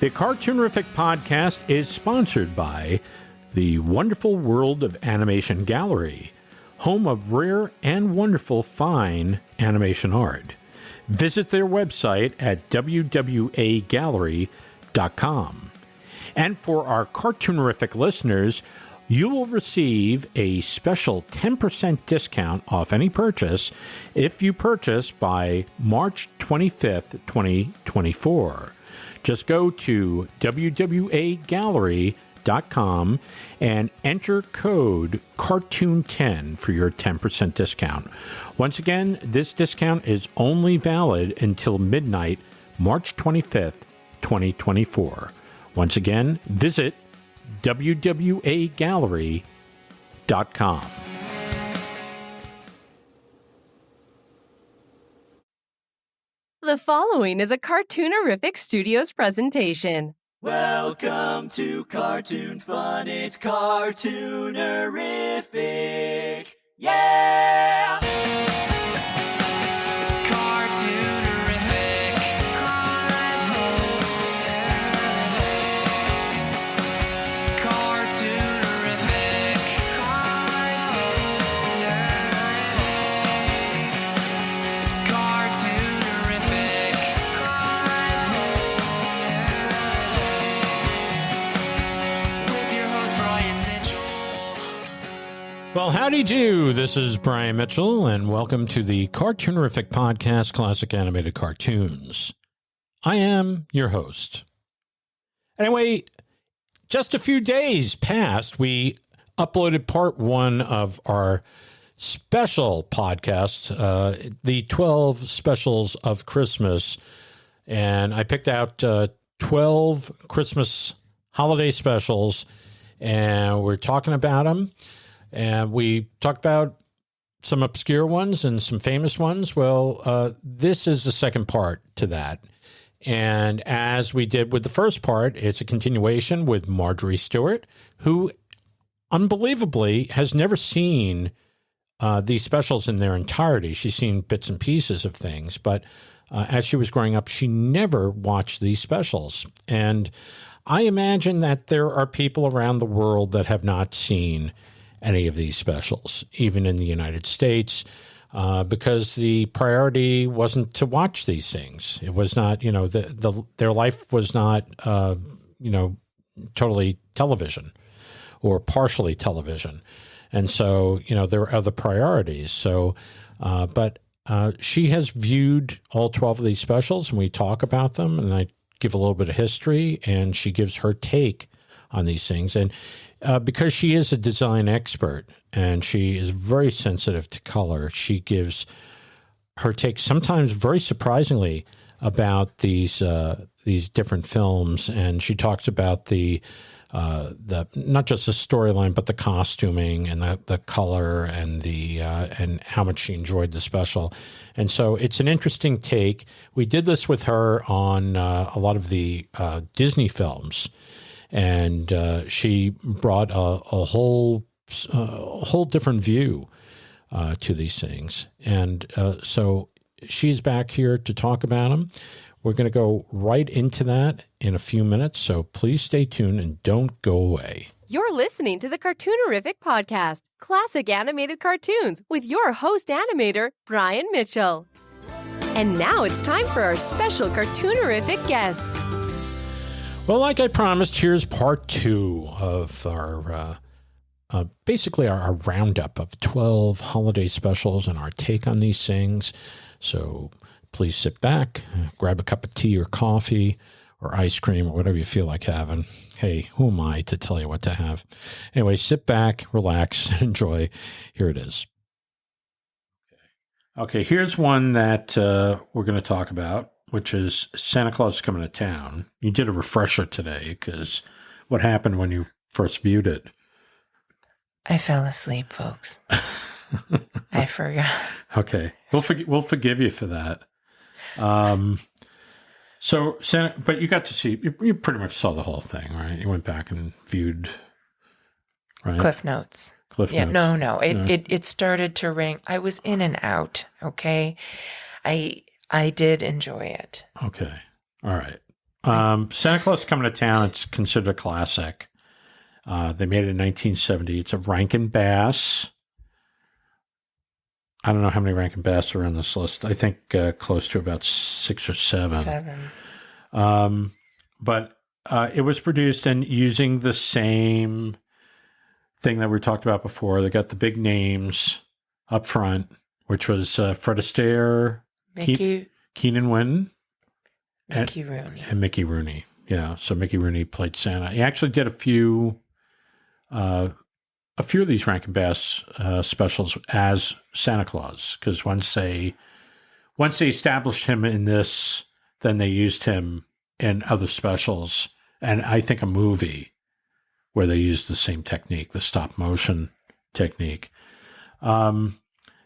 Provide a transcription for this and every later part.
The Cartoonerific podcast is sponsored by the Wonderful World of Animation Gallery, home of rare and wonderful fine animation art. Visit their website at wwagallery.com. And for our Cartoonerific listeners, you will receive a special 10% discount off any purchase if you purchase by March 25th, 2024. Just go to wwagallery.com and enter code CARTOON10 for your 10% discount. Once again, this discount is only valid until midnight, March 25th, 2024. Once again, visit wwagallery.com. The following is a Cartoonerific Studios presentation. Welcome to Cartoon Fun, it's Cartoonerific. Yeah! It's Cartoonerific. Well, howdy do. This is Brian Mitchell, and welcome to the Cartoonerific podcast, Classic Animated Cartoons. I am your host. Anyway, just a few days past, we uploaded part one of our special podcast, the 12 specials of Christmas, and I picked out 12 Christmas holiday specials, and we're talking about them. And we talked about some obscure ones and some famous ones. Well, this is the second part to that. And as we did with the first part, it's a continuation with Marjorie Stewart, who unbelievably has never seen these specials in their entirety. She's seen bits and pieces of things, but as she was growing up, she never watched these specials. And I imagine that there are people around the world that have not seen any of these specials, even in the United States, because the priority wasn't to watch these things. It was not, their life was not, totally television or partially television. And so, there were other priorities. So, but she has viewed all 12 of these specials, and we talk about them, and I give a little bit of history, and she gives her take on these things. And because she is a design expert and she is very sensitive to color, she gives her take, sometimes very surprisingly, about these different films. And she talks about the not just the storyline, but the costuming and the color and and how much she enjoyed the special. And so it's an interesting take. We did this with her on a lot of the Disney films. And she brought a whole different view to these things. And so she's back here to talk about them. We're going to go right into that in a few minutes. So please stay tuned and don't go away. You're listening to the Cartoonerific podcast, Classic Animated Cartoons, with your host animator, Brian Mitchell. And now it's time for our special Cartoonerific guest. Well, like I promised, here's part two of our, basically our roundup of 12 holiday specials and our take on these things. So please sit back, grab a cup of tea or coffee or ice cream or whatever you feel like having. Hey, who am I to tell you what to have? Anyway, sit back, relax, enjoy. Here it is. Okay, here's one that we're going to talk about, which is Santa Claus is Coming to Town. You did a refresher today because what happened when you first viewed it? I fell asleep, folks. I forgot. Okay. We'll forgive you for that. So Santa, but you got to see, you pretty much saw the whole thing, right? You went back and viewed, right? Cliff Notes. Notes. No. It started to ring. I was in and out, okay? I did enjoy it. Okay. All right. Santa Claus Coming to Town, it's considered a classic. They made it in 1970. It's a Rankin Bass. I don't know how many Rankin Bass are on this list. I think close to about 6 or 7. But it was produced and using the same thing that we talked about before. They got the big names up front, which was Fred Astaire, Keenan Wynn, Mickey Rooney. And Mickey Rooney. Yeah, so Mickey Rooney played Santa. He actually did a few of these Rankin Bass specials as Santa Claus, because once they established him in this, then they used him in other specials, and I think a movie where they used the same technique, the stop motion technique.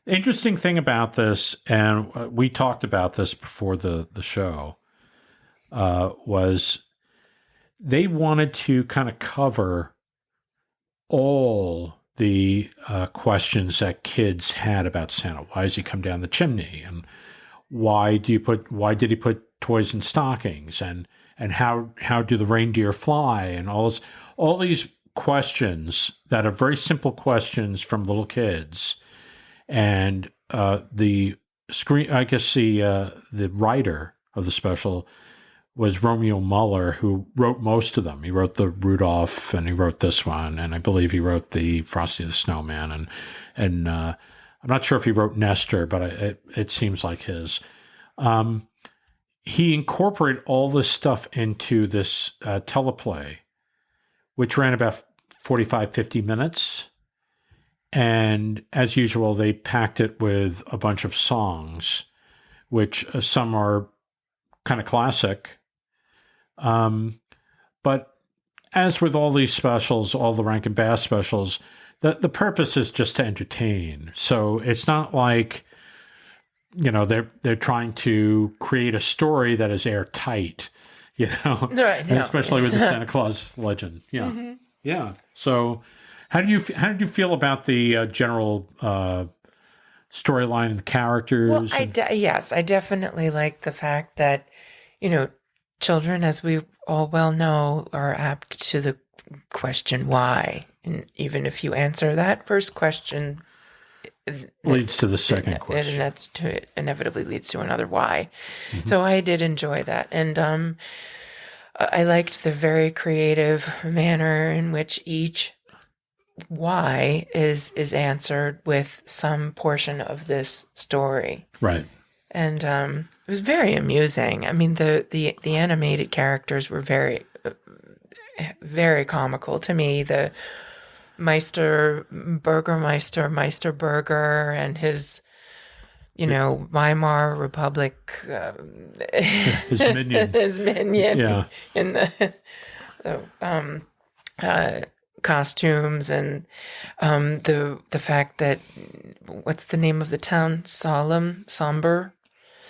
Interesting thing about this, and we talked about this before the show, was they wanted to kind of cover all the questions that kids had about Santa. Why does he come down the chimney? And why did he put toys in stockings? And how do the reindeer fly? And all these questions that are very simple questions from little kids. And the writer of the special was Romeo Muller, who wrote most of them. He wrote the Rudolph, and he wrote this one, and I believe he wrote the Frosty the Snowman, and I'm not sure if he wrote Nestor, but it seems like his. He incorporated all this stuff into this teleplay, which ran about 45, 50 minutes. And as usual, they packed it with a bunch of songs, which some are kind of classic. But as with all these specials, all the Rankin Bass specials, the purpose is just to entertain. So it's not like, they're trying to create a story that is airtight, Right, no, especially with the Santa Claus legend. Yeah. Mm-hmm. Yeah. So how did you feel about the general storyline and the characters? Well, I definitely like the fact that, children, as we all well know, are apt to the question why. And even if you answer that first question, leads to the second question. And it inevitably leads to another why. Mm-hmm. So I did enjoy that. And I liked the very creative manner in which each why is answered with some portion of this story. Right. And it was very amusing. I mean, the animated characters were very, very comical to me. The Burgermeister, Meister Burger, and his, Weimar Republic, his minion, yeah, in the costumes, and the fact that, what's the name of the town?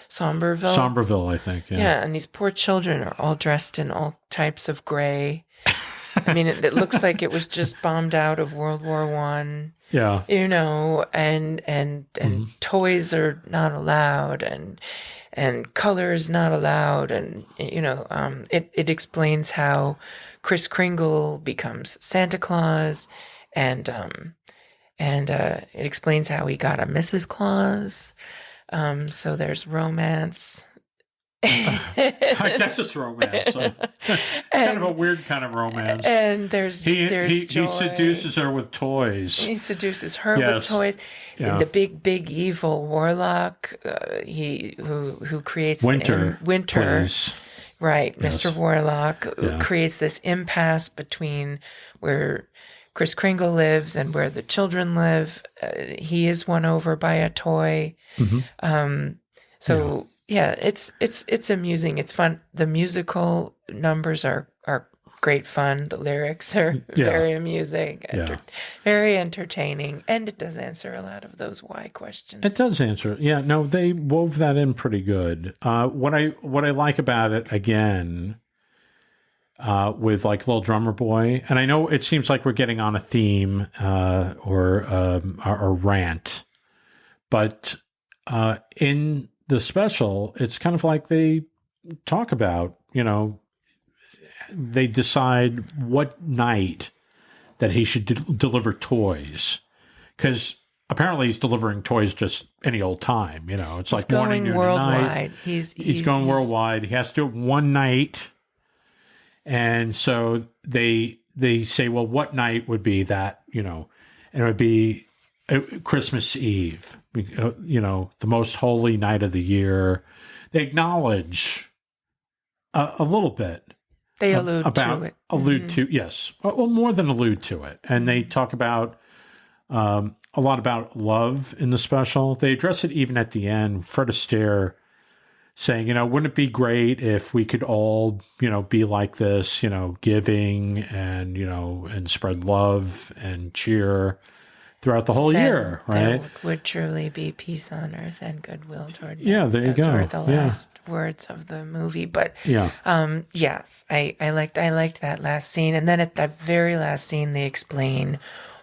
Somberville, I think. Yeah, and these poor children are all dressed in all types of gray. I mean, it looks like it was just bombed out of World War I. Yeah. And mm-hmm. toys are not allowed, and colors not allowed, and it explains how Kris Kringle becomes Santa Claus, and it explains how he got a Mrs. Claus. So there's romance. I guess it's romance. Kind of a weird kind of romance. And there's joy. He seduces her with toys. He seduces her with toys. Yeah. The big evil warlock, who creates Winter. Please. Right, yes. Mr. Warlock creates this impasse between where Kris Kringle lives and where the children live. He is won over by a toy. Mm-hmm. Yeah, it's amusing. It's fun. The musical numbers are great fun. The lyrics are very amusing, very entertaining, and it does answer a lot of those why questions. It does answer. Yeah, no, they wove that in pretty good. What I like about it, again, with like Little Drummer Boy, and I know it seems like we're getting on a theme or a rant, but in the special, it's kind of like they talk about, they decide what night that he should deliver toys, because apparently he's delivering toys just any old time. It's like morning, noon, and night. He's going worldwide. He has to do it one night, and so they say, well, what night would be that? And it would be Christmas Eve. The most holy night of the year. They acknowledge a little bit. They allude to it. Allude to, yes. Well, more than allude to it. And they talk about a lot about love in the special. They address it even at the end. Fred Astaire saying, wouldn't it be great if we could all, be like this, giving and, and spread love and cheer throughout the whole year, right? There would truly be peace on earth and goodwill toward men. Yeah, there you go. Those were the last words of the movie. But yes, I liked that last scene. And then at that very last scene, they explain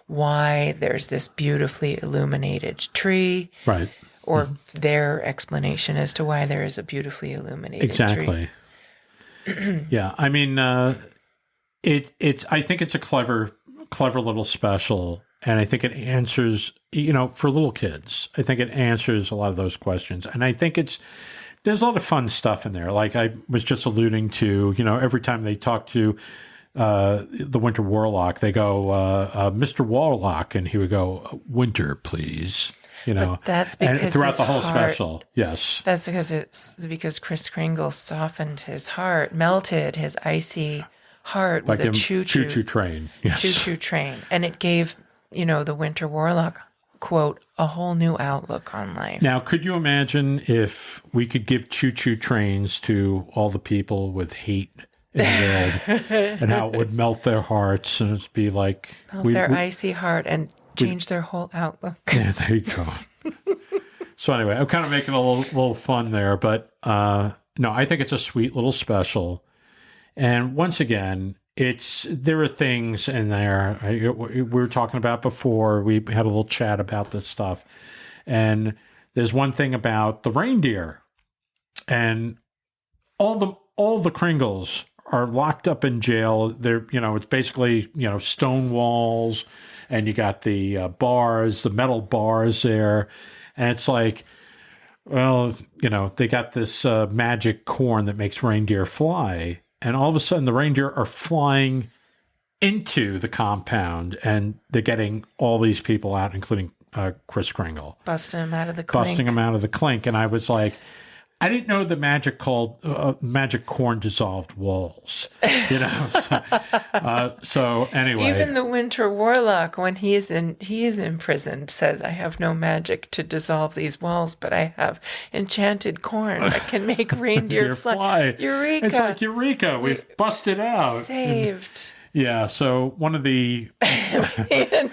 why there's this beautifully illuminated tree. Right. Or their explanation as to why there is a beautifully illuminated tree. Yeah, I mean, it's. I think it's a clever little special. And I think it answers, for little kids, I think it answers a lot of those questions. And I think there's a lot of fun stuff in there. Like I was just alluding to, every time they talk to the Winter Warlock, they go, Mr. Warlock, and he would go, winter, please. But that's because and throughout the whole special, yes. That's because Kris Kringle softened his heart, melted his icy heart like with a choo-choo train. Yes. Choo-choo train. And it gave the Winter Warlock, quote, a whole new outlook on life. Now, could you imagine if we could give choo-choo trains to all the people with hate in the world and how it would melt their hearts and it'd be like... their icy heart and change their whole outlook. Yeah, there you go. So anyway, I'm kind of making a little fun there, but no, I think it's a sweet little special. And once again... there are things in there we were talking about before. We had a little chat about this stuff. And there's one thing about the reindeer. And all the Kringles are locked up in jail. They're, it's basically, stone walls. And you got the bars, the metal bars there. And it's like, well, they got this magic corn that makes reindeer fly. And all of a sudden, the reindeer are flying into the compound, and they're getting all these people out, including Kris Kringle. Busting them out of the clink. And I was like, I didn't know the magic corn dissolved walls. So anyway. Even the Winter Warlock, when he is imprisoned, says, I have no magic to dissolve these walls, but I have enchanted corn that can make reindeer fly. Eureka! It's like, Eureka, we've busted out. Saved. Yeah, so one of the... I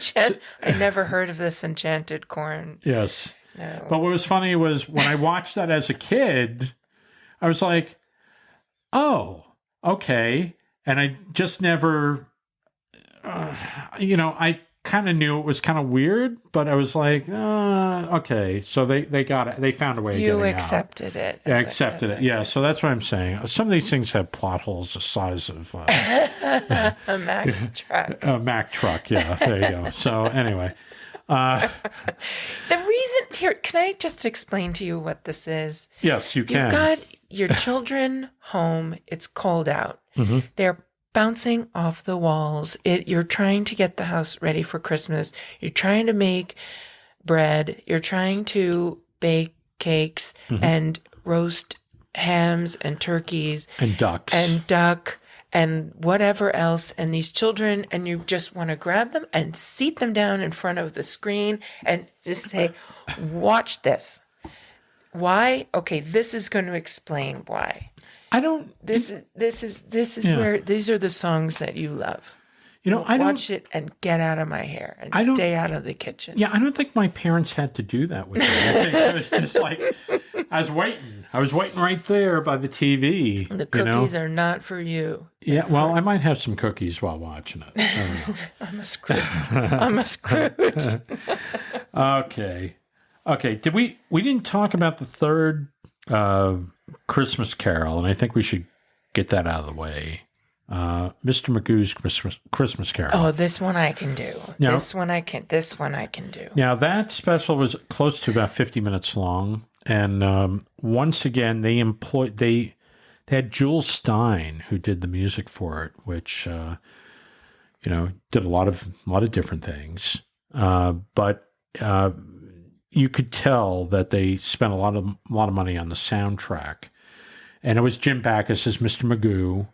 never heard of this enchanted corn. Yes. No. But what was funny was when I watched that as a kid, I was like, oh, okay. And I just never, I kind of knew it was kind of weird, but I was like, okay. So they got it. They found a way of getting out. You accepted it. Yeah, accepted it. Yeah, so that's what I'm saying. Some of these things have plot holes the size of... a Mack truck. A Mack truck, yeah. There you go. So anyway... the reason here, can I just explain to you what this is? Yes, you can. You've got your children home. It's cold out. Mm-hmm. They're bouncing off the walls. You're trying to get the house ready for Christmas. You're trying to make bread. You're trying to bake cakes and roast hams and turkeys and ducks and whatever else, and these children, and you just want to grab them and seat them down in front of the screen and just say, watch this. Why? Okay, this is going to explain why. This is where these are the songs that you love. Watch it and get out of my hair and stay out of the kitchen. Yeah, I don't think my parents had to do that with me. I think it was just like, I was waiting right there by the TV. The cookies are not for you. Yeah, well, I might have some cookies while watching it. I don't know. I'm a Scrooge. Okay. We didn't talk about the third Christmas Carol, and I think we should get that out of the way. Mr. Magoo's Christmas Carol. Oh, this one I can do. Now- This one I can do. Now, that special was close to about 50 minutes long. And once again, they had Jules Stein, who did the music for it, which, did a lot of different things. But you could tell that they spent a lot of money on the soundtrack. And it was Jim Backus as Mr. Magoo.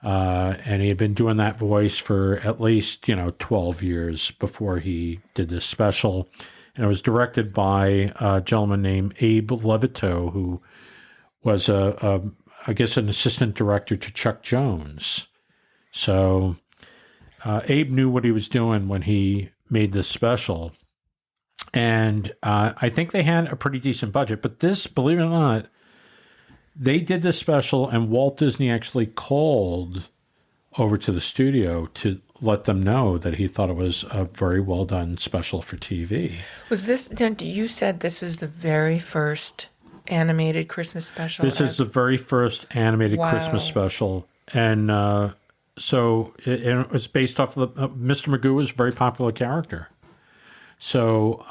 And he had been doing that voice for at least, 12 years before he did this special. And it was directed by a gentleman named Abe Levito, who was, I guess, an assistant director to Chuck Jones. So Abe knew what he was doing when he made this special. And I think they had a pretty decent budget. But this, believe it or not, they did this special, and Walt Disney actually called over to the studio to let them know that he thought it was a very well done special for TV. Was this, you said this is the very first animated Christmas special? This is the very first animated Christmas special. And so it was based off of Mr. Magoo was a very popular character. So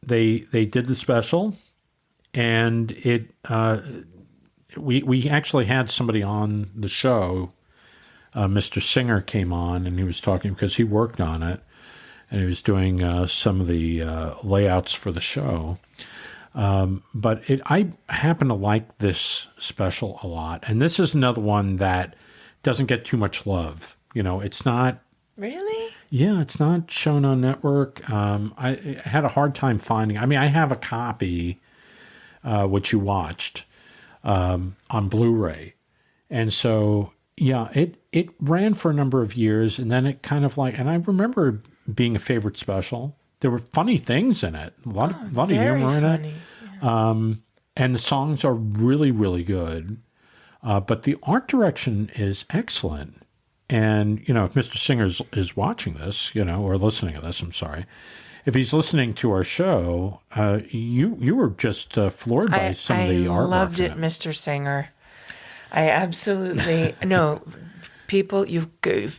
they did the special, and it we actually had somebody on the show. Mr. Singer came on, and he was talking because he worked on it, and he was doing some of the layouts for the show. But I happen to like this special a lot, and this is another one that doesn't get too much love. It's not Really? Yeah, it's not shown on network. I had a hard time finding. I mean, I have a copy, which you watched on Blu-ray, and so. Yeah, it ran for a number of years, and then it kind of and I remember being a favorite special. There were funny things in it, a lot of humor in it. Yeah. And the songs are really, really good. But the art direction is excellent. And, if Mr. Singer is watching this, or listening to this, I'm sorry. If he's listening to our show, you were just floored by some of the artwork. I loved it, Mr. Singer. I absolutely no. People, you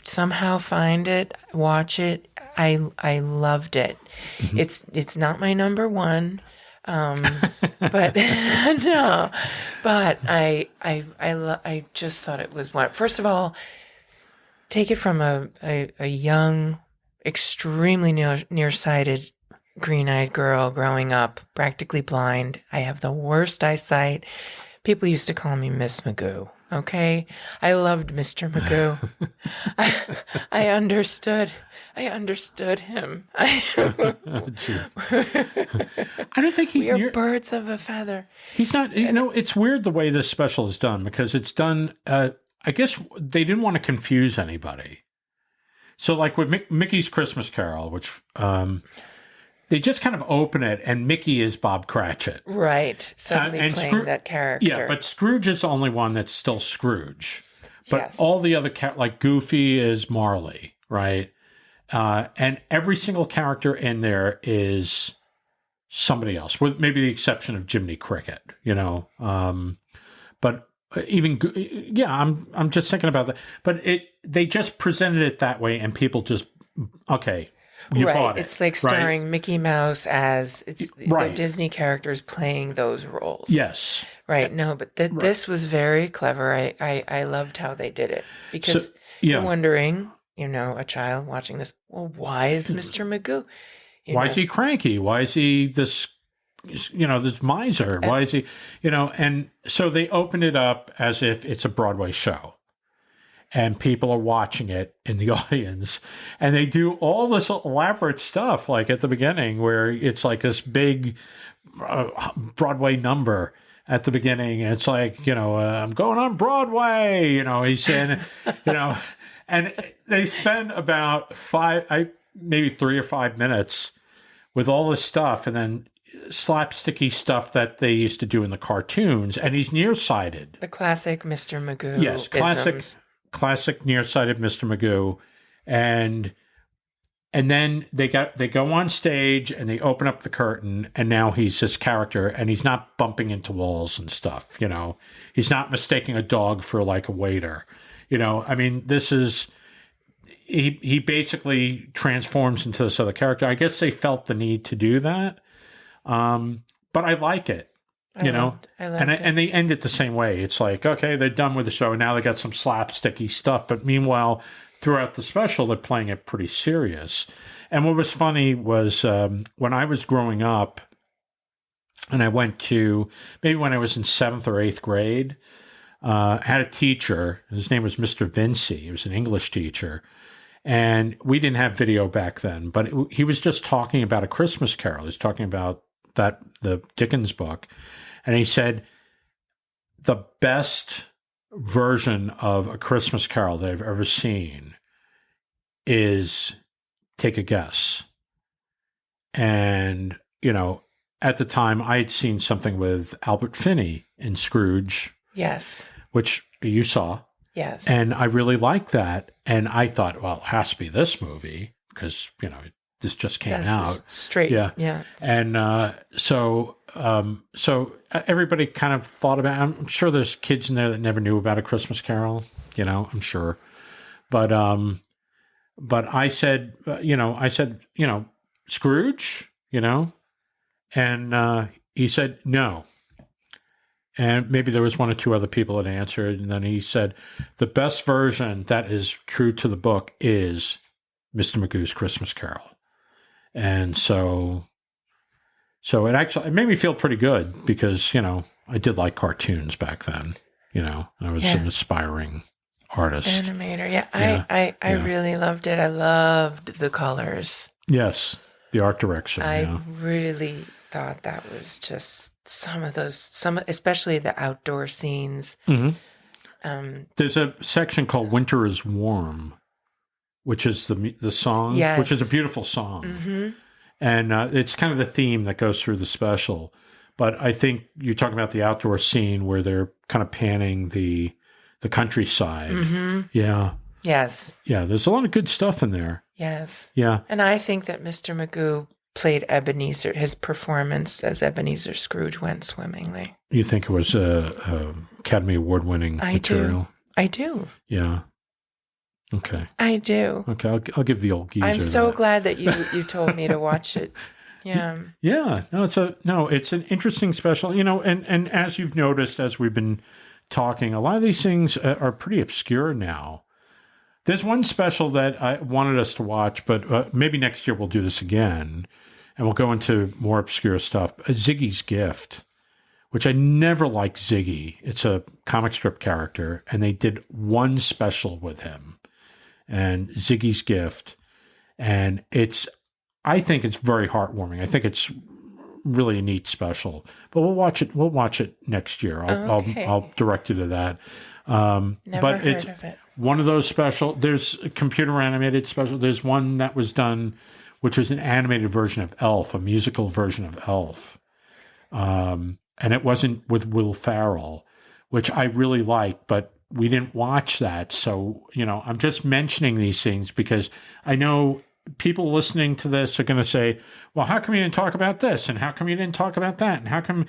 somehow find it, watch it. I loved it. Mm-hmm. It's not my number one, but no. But I just thought it was one. First of all, take it from a young, extremely nearsighted, green-eyed girl growing up, practically blind. I have the worst eyesight. People used to call me Miss Magoo, okay? I loved Mr. Magoo. I understood him. I don't think he's We are birds of a feather. He's not, it's weird the way this special is done, because it's done, I guess they didn't want to confuse anybody. So like with Mickey's Christmas Carol, which... they just kind of open it, and Mickey is Bob Cratchit. Right. Suddenly playing that character. Yeah, but Scrooge is the only one that's still Scrooge. But all the other, like Goofy is Marley, right? And every single character in there is somebody else, with maybe the exception of Jiminy Cricket, But even, I'm just thinking about that. But they just presented it that way, and people just, okay. Right. It's like starring Mickey Mouse as the Disney characters playing those roles. Yes. Right. No, but this was very clever. I loved how they did it, because you're wondering, a child watching this, well, why is Mr. Magoo? Why is he cranky? Why is he this, this miser? Why is he, and so they opened it up as if it's a Broadway show. And people are watching it in the audience, and they do all this elaborate stuff, like at the beginning, where it's like this big Broadway number at the beginning. And it's like, I'm going on Broadway, he's saying, and they spend about maybe 3 or 5 minutes with all this stuff, and then slapsticky stuff that they used to do in the cartoons. And he's nearsighted. The classic Mr. Magoo. Yes, classic nearsighted Mr. Magoo. And And then they go on stage and they open up the curtain, and now he's this character, and he's not bumping into walls and stuff. He's not mistaking a dog for like a waiter. I mean, this is he basically transforms into this other character. I guess they felt the need to do that, but I like it. I loved it. And they end it the same way. It's like, okay, they're done with the show, and now they got some slapsticky stuff. But meanwhile, throughout the special, they're playing it pretty serious. And what was funny was when I was growing up, and I went to, maybe when I was in 7th or 8th grade, I had a teacher. His name was Mr. Vinci. He was an English teacher. And we didn't have video back then, but he was just talking about A Christmas Carol. He was talking about the Dickens book. And he said, the best version of A Christmas Carol that I've ever seen is, take a guess. And, at the time I had seen something with Albert Finney in Scrooge. Yes. Which you saw. Yes. And I really liked that. And I thought, well, it has to be this movie because, this just came out. Straight. Yeah. Yeah. And so everybody kind of thought about it. I'm sure there's kids in there that never knew about A Christmas Carol, I'm sure. But I said, Scrooge, and he said, no. And maybe there was one or two other people that answered. And then he said, the best version that is true to the book is Mr. Magoo's Christmas Carol. And so it made me feel pretty good because, I did like cartoons back then. I was an aspiring artist. Animator. Yeah. I really loved it. I loved the colors. Yes. The art direction. I really thought that was just especially the outdoor scenes. Mm-hmm. There's a section called Winter is Warm, which is the song, which is a beautiful song. Mm-hmm. And it's kind of the theme that goes through the special. But I think you're talking about the outdoor scene where they're kind of panning the countryside. Mm-hmm. Yeah. Yes. Yeah, there's a lot of good stuff in there. Yes. Yeah. And I think that Mr. Magoo played Ebenezer. His performance as Ebenezer Scrooge went swimmingly. You think it was a Academy Award-winning material? I do. Yeah. Okay. I do. Okay, I'll give the old geezer I'm so glad that you told me to watch it. Yeah. Yeah. No, it's an interesting special, and as you've noticed, as we've been talking, a lot of these things are pretty obscure now. There's one special that I wanted us to watch, but maybe next year we'll do this again, and we'll go into more obscure stuff. Ziggy's Gift, which I never liked Ziggy. It's a comic strip character, and they did one special with him, and Ziggy's Gift, and I think it's very heartwarming. I think it's really a neat special, but we'll watch it. We'll watch it next year. I'll direct you to that. Never heard of it. One of those special, there's a computer animated special. There's one that was done, which was an animated version of Elf, a musical version of Elf. And it wasn't with Will Ferrell, which I really like, but we didn't watch that. So, I'm just mentioning these things because I know people listening to this are going to say, well, how come you didn't talk about this? And how come you didn't talk about that? And how come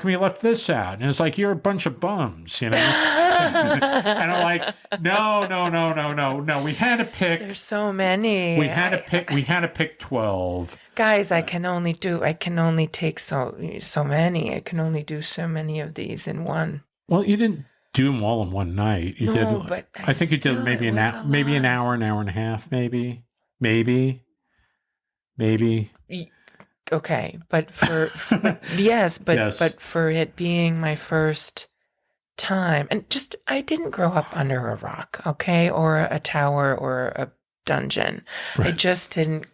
you left this out? And it's like, you're a bunch of bums, And I'm like, no. We had to pick. There's so many. We had to pick 12. Guys, I can only take so many. I can only do so many of these in one. Well, you didn't do them all in one night. You did. But I think you did maybe an hour and a half, maybe. Okay, but but for it being my first time, and just I didn't grow up under a rock, okay, or a tower or a dungeon. Right. I just didn't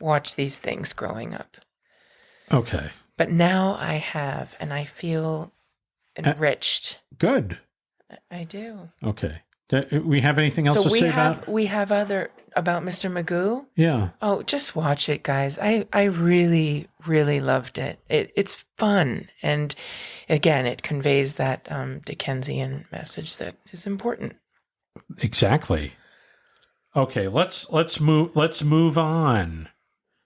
watch these things growing up. Okay. But now I have, and I feel enriched. Good. I do. Okay. Do we have anything else to say about? We have other about Mr. Magoo. Yeah. Oh, just watch it, guys. I really, really loved it. It's fun, and again, it conveys that Dickensian message that is important. Exactly. Okay, let's move on.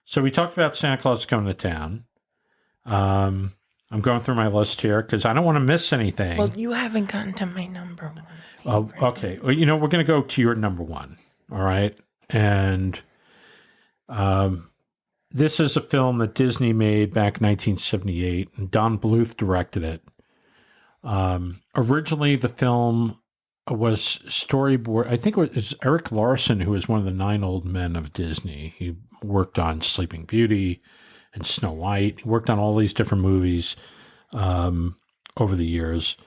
So we talked about Santa Claus coming to town. I'm going through my list here because I don't want to miss anything. Well, you haven't gotten to my number one. Oh, okay. Well, we're going to go to your number one. All right. And this is a film that Disney made back in 1978, and Don Bluth directed it. Originally, the film was storyboard. I think it was Eric Larson, who was one of the 9 old men of Disney. He worked on Sleeping Beauty and Snow White. He worked on all these different movies over the years.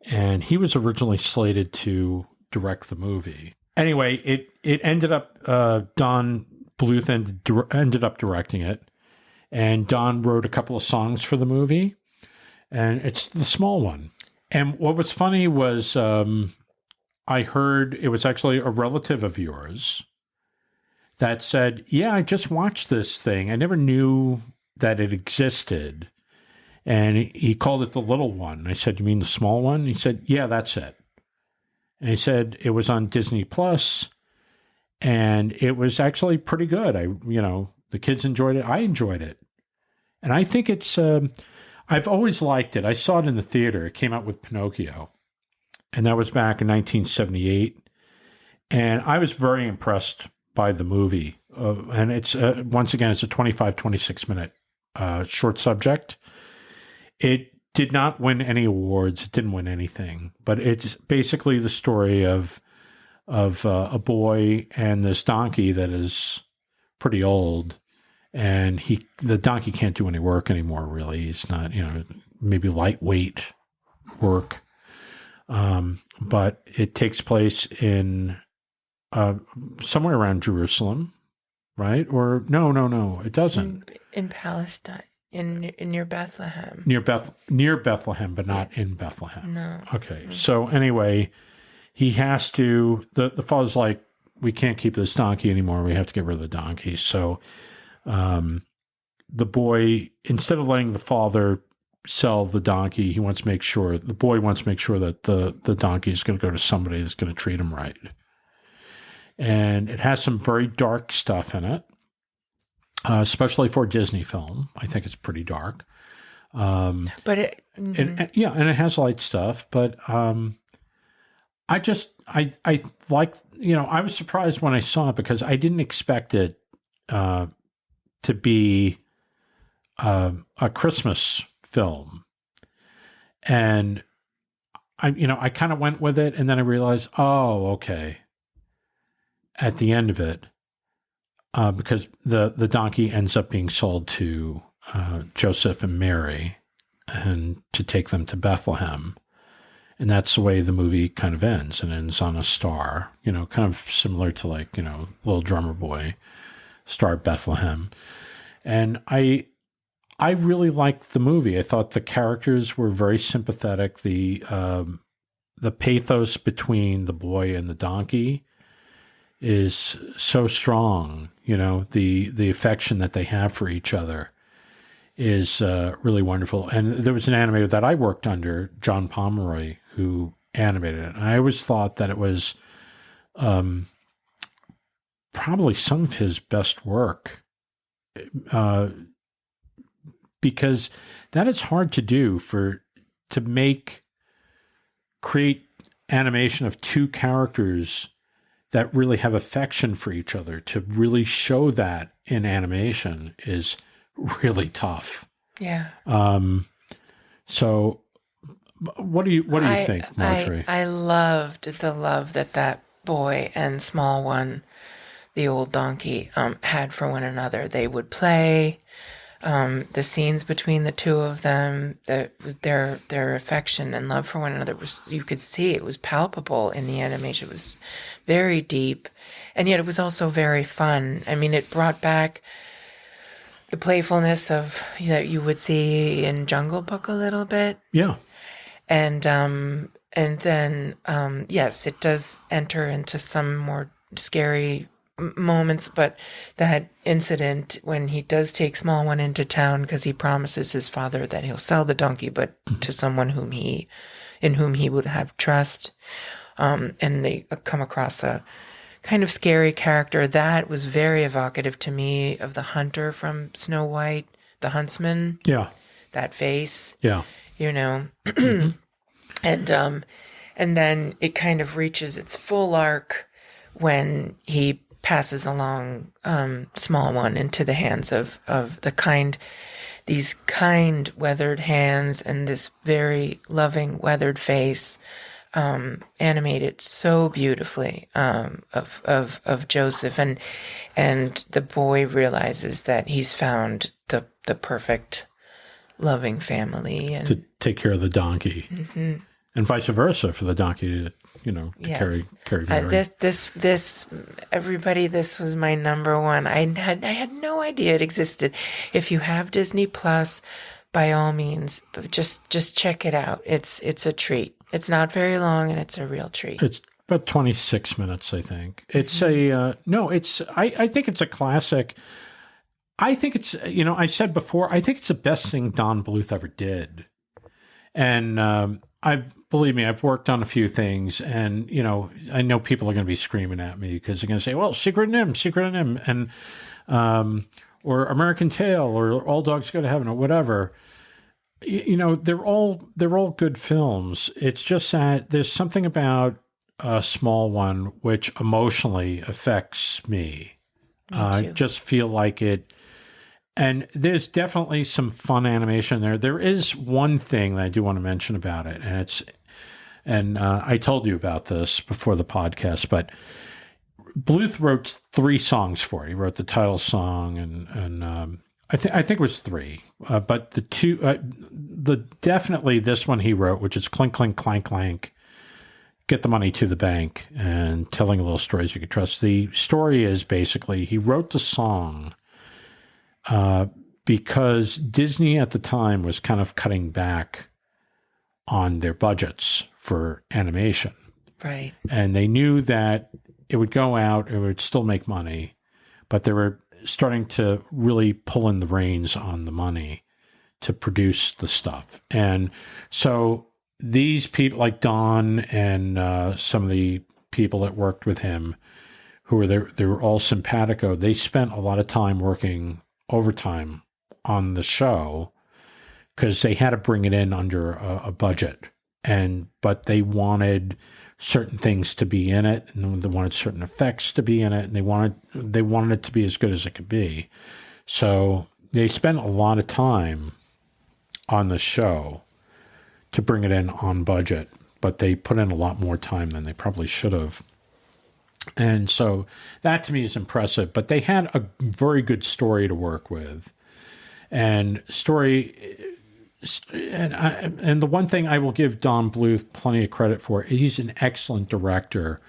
And he was originally slated to direct the movie. Anyway, it ended up, Don Bluth ended up directing it. And Don wrote a couple of songs for the movie. And it's the small one. And what was funny was I heard it was actually a relative of yours that said, yeah, I just watched this thing. I never knew that it existed. And he called it the little one. I said, you mean the small one? He said, yeah, that's it. And he said it was on Disney Plus, and it was actually pretty good. The kids enjoyed it. I enjoyed it. And I think it's, I've always liked it. I saw it in the theater. It came out with Pinocchio. And that was back in 1978. And I was very impressed by the movie. And it's, once again, it's a 26 minute short subject. It did not win any awards. It didn't win anything. But it's basically the story of a boy and this donkey that is pretty old. And the donkey can't do any work anymore, really. He's not, maybe lightweight work. But it takes place in somewhere around Jerusalem, right? Or no, it doesn't. In Palestine, near Bethlehem. Near Bethlehem, but not in Bethlehem. No. Okay. So anyway, he has to. The father's like, we can't keep this donkey anymore. We have to get rid of the donkey. So, the boy, instead of letting the father sell the donkey, the boy wants to make sure that the donkey is going to go to somebody that's going to treat him right. And it has some very dark stuff in it, especially for a Disney film. I think it's pretty dark. But it, and it has light stuff, but I like, I was surprised when I saw it because I didn't expect it to be a Christmas film. And I kind of went with it, and then I realized, oh, okay. At the end of it, because the donkey ends up being sold to Joseph and Mary, and to take them to Bethlehem. And that's the way the movie kind of ends, and ends on a star, kind of similar to Little Drummer Boy, Star at Bethlehem. And I really liked the movie. I thought the characters were very sympathetic. The pathos between the boy and the donkey is so strong. The affection that they have for each other is really wonderful. And there was an animator that I worked under, John Pomeroy, who animated it. And I always thought that it was probably some of his best work, because that is hard to do, to create animation of two characters that really have affection for each other. To really show that in animation is really tough. Yeah. So what do you think, Marjorie? I loved the love that boy and small one, the old donkey, had for one another. They would play. The scenes between the two of them, their affection and love for one another you could see it was palpable in the animation. It was very deep, and yet it was also very fun. I mean, it brought back the playfulness that you would see in Jungle Book a little bit. Yeah. And then yes, it does enter into some more scary moments, but that incident when he does take small one into town because he promises his father that he'll sell the donkey, but to someone in whom he would have trust, and they come across a kind of scary character. That was very evocative to me of the hunter from Snow White, the huntsman. Yeah. That face. Yeah. You know. And then it kind of reaches its full arc when he passes along Small One into the hands of these kind weathered hands and this very loving weathered face, animated so beautifully, of Joseph, and the boy realizes that he's found the perfect loving family and to take care of the donkey, and vice versa for the donkey to carry Mary. This everybody, this was my number one. I had no idea it existed. If you have Disney Plus, by all means, just check it out. It's a treat. It's not very long, and it's a real treat. It's about 26 minutes, I think. It's I think it's a classic. I think it's, I said before, I think it's the best thing Don Bluth ever did. And believe me, I've worked on a few things, and, I know people are going to be screaming at me because they're going to say, well, Secret NIM, and, or American Tail, or All Dogs Go to Heaven, or whatever. They're all good films. It's just that there's something about a Small One which emotionally affects me. I just feel like it. And there's definitely some fun animation there. There is one thing that I do want to mention about it, and I told you about this before the podcast, but Bluth wrote 3 songs for it. He wrote the title song, and I think it was 3, but the 2, definitely this one he wrote, which is Clink Clink Clank Clank, Get the Money to the Bank, and Telling Little Stories You Could Trust. The story is basically he wrote the song because Disney at the time was kind of cutting back on their budgets for animation. Right. And they knew that it would go out, it would still make money, but they were starting to really pull in the reins on the money to produce the stuff. And so these people like Don and some of the people that worked with him who were there, they were all simpatico. They spent a lot of time working overtime on the show because they had to bring it in under a budget, but they wanted certain things to be in it, and they wanted certain effects to be in it, and they wanted it to be as good as it could be. So they spent a lot of time on the show to bring it in on budget, but they put in a lot more time than they probably should have. And so that to me is impressive, but they had a very good story to work with. And the one thing I will give Don Bluth plenty of credit for, he's an excellent director,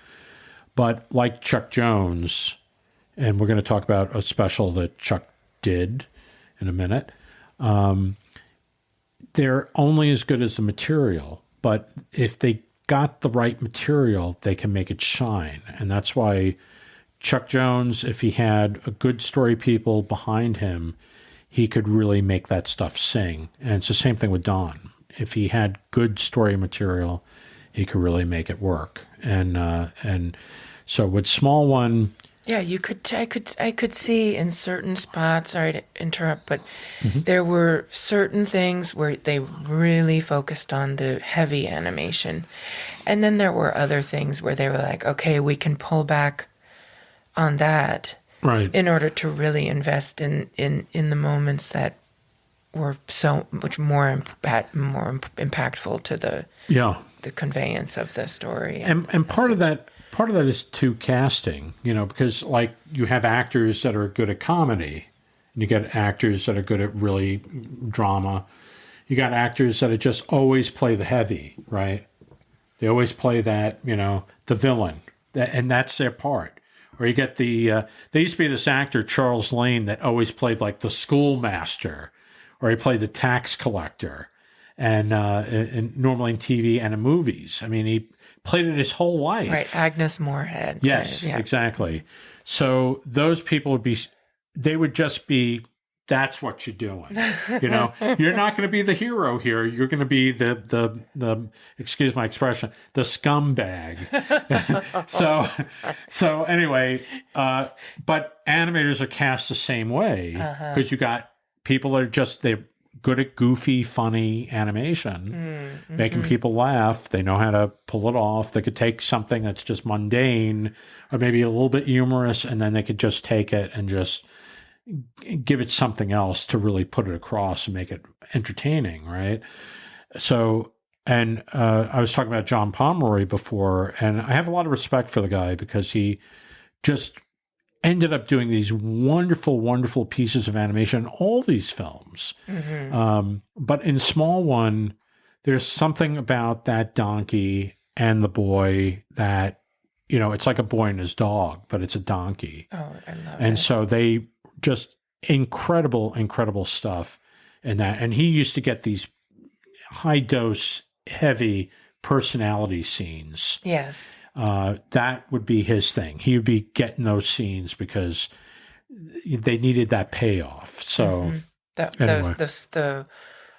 but like Chuck Jones, and we're going to talk about a special that Chuck did in a minute, they're only as good as the material, but if they got the right material, they can make it shine. And that's why Chuck Jones, if he had a good story people behind him, he could really make that stuff sing. And it's the same thing with Don. If he had good story material, he could really make it work. And so with Small One, yeah, I could see in certain spots, sorry to interrupt, but there were certain things where they really focused on the heavy animation. And then there were other things where they were like, okay, we can pull back on that, right, in order to really invest in the moments that were so much more impactful to the conveyance of the story. And part of that is too casting, because like you have actors that are good at comedy, and you get actors that are good at really drama. You got actors that are just always play the heavy, right? They always play that, the villain, and that's their part. Or you get there used to be this actor, Charles Lane, that always played like the schoolmaster, or he played the tax collector, and normally in TV and in movies. I mean, he played it his whole life. Right, Agnes Moorehead. Yes, exactly. So those people would just be That's what you're doing. You know, you're not going to be the hero here. You're going to be the excuse my expression, the scumbag. so anyway, but animators are cast the same way because you got people that are they're good at goofy, funny animation, making people laugh. They know how to pull it off. They could take something that's just mundane or maybe a little bit humorous, and then they could just take it and just give it something else to really put it across and make it entertaining, right? So, and I was talking about John Pomeroy before, and I have a lot of respect for the guy because he just ended up doing these wonderful, wonderful pieces of animation in all these films. But in Small One, there's something about that donkey and the boy that, you know, it's like a boy and his dog, but it's a donkey. Oh, I love it. And so they just incredible, incredible stuff in that. And he used to get these high dose, heavy personality scenes. Yes. That would be his thing. He would be getting those scenes because they needed that payoff. So anyway.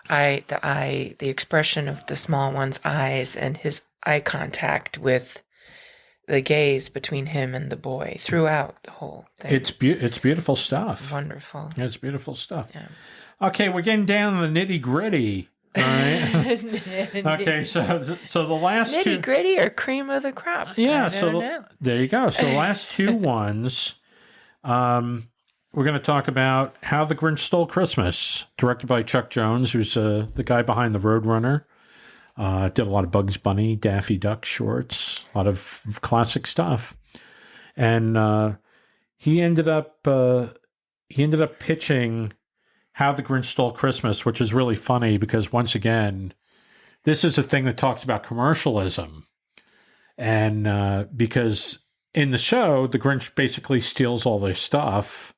The expression of the Small One's eyes and his eye contact with the gaze between him and the boy throughout the whole thing. It's beautiful stuff. Wonderful. It's beautiful stuff. Yeah. Okay, we're getting down to the nitty gritty. All right. Okay, so the last two nitty gritty or cream of the crop. Yeah. There you go. So the last two ones, we're going to talk about How the Grinch Stole Christmas, directed by Chuck Jones, who's the guy behind the Roadrunner. Did a lot of Bugs Bunny, Daffy Duck shorts, a lot of classic stuff, and he ended up pitching How the Grinch Stole Christmas, which is really funny because once again, this is a thing that talks about commercialism, and because in the show, the Grinch basically steals all their stuff,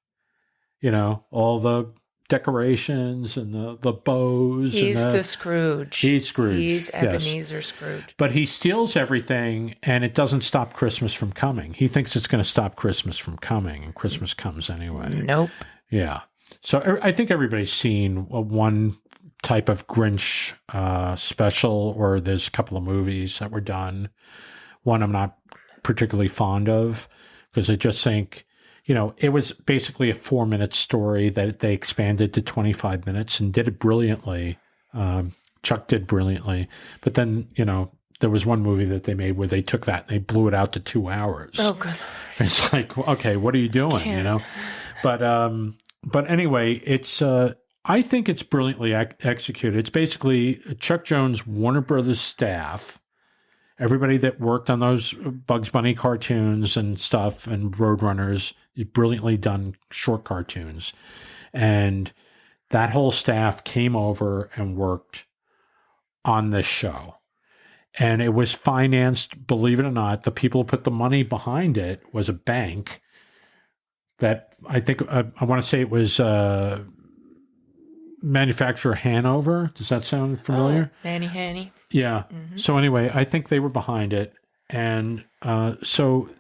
you know, all the decorations and the bows. He's the Scrooge. He's Scrooge. He's Ebenezer Scrooge. But he steals everything, and it doesn't stop Christmas from coming. He thinks it's going to stop Christmas from coming, and Christmas comes anyway. Nope. Yeah. So I think everybody's seen one type of Grinch special, or there's a couple of movies that were done. One I'm not particularly fond of because I just think, you know, it was basically a 4-minute story that they expanded to 25 minutes and did it brilliantly. Chuck did brilliantly. But then, you know, there was one movie that they made where they took that and they blew it out to 2 hours. Oh, good. It's like, okay, what are you doing? You know? But anyway, it's I think it's brilliantly executed. It's basically Chuck Jones, Warner Brothers staff, everybody that worked on those Bugs Bunny cartoons and stuff and Roadrunners, brilliantly done short cartoons. And that whole staff came over and worked on this show. And it was financed, believe it or not, the people who put the money behind it was a bank that I think, I want to say it was manufacturer Hanover. Does that sound familiar? Oh, Nanny Hanny. Yeah. Mm-hmm. So anyway, I think they were behind it. And so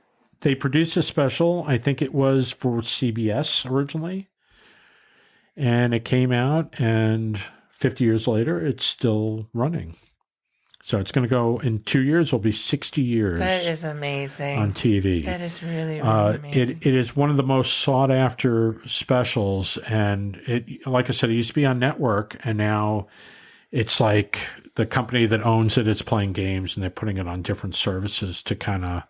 they produced a special. I think it was for CBS originally. And it came out, and 50 years later, it's still running. So it's going to go in 2 years. It'll be 60 years. That is amazing. On TV. That is really, really amazing. It is one of the most sought after specials. And it, like I said, it used to be on network, and now it's like the company that owns it is playing games, and they're putting it on different services to kind of,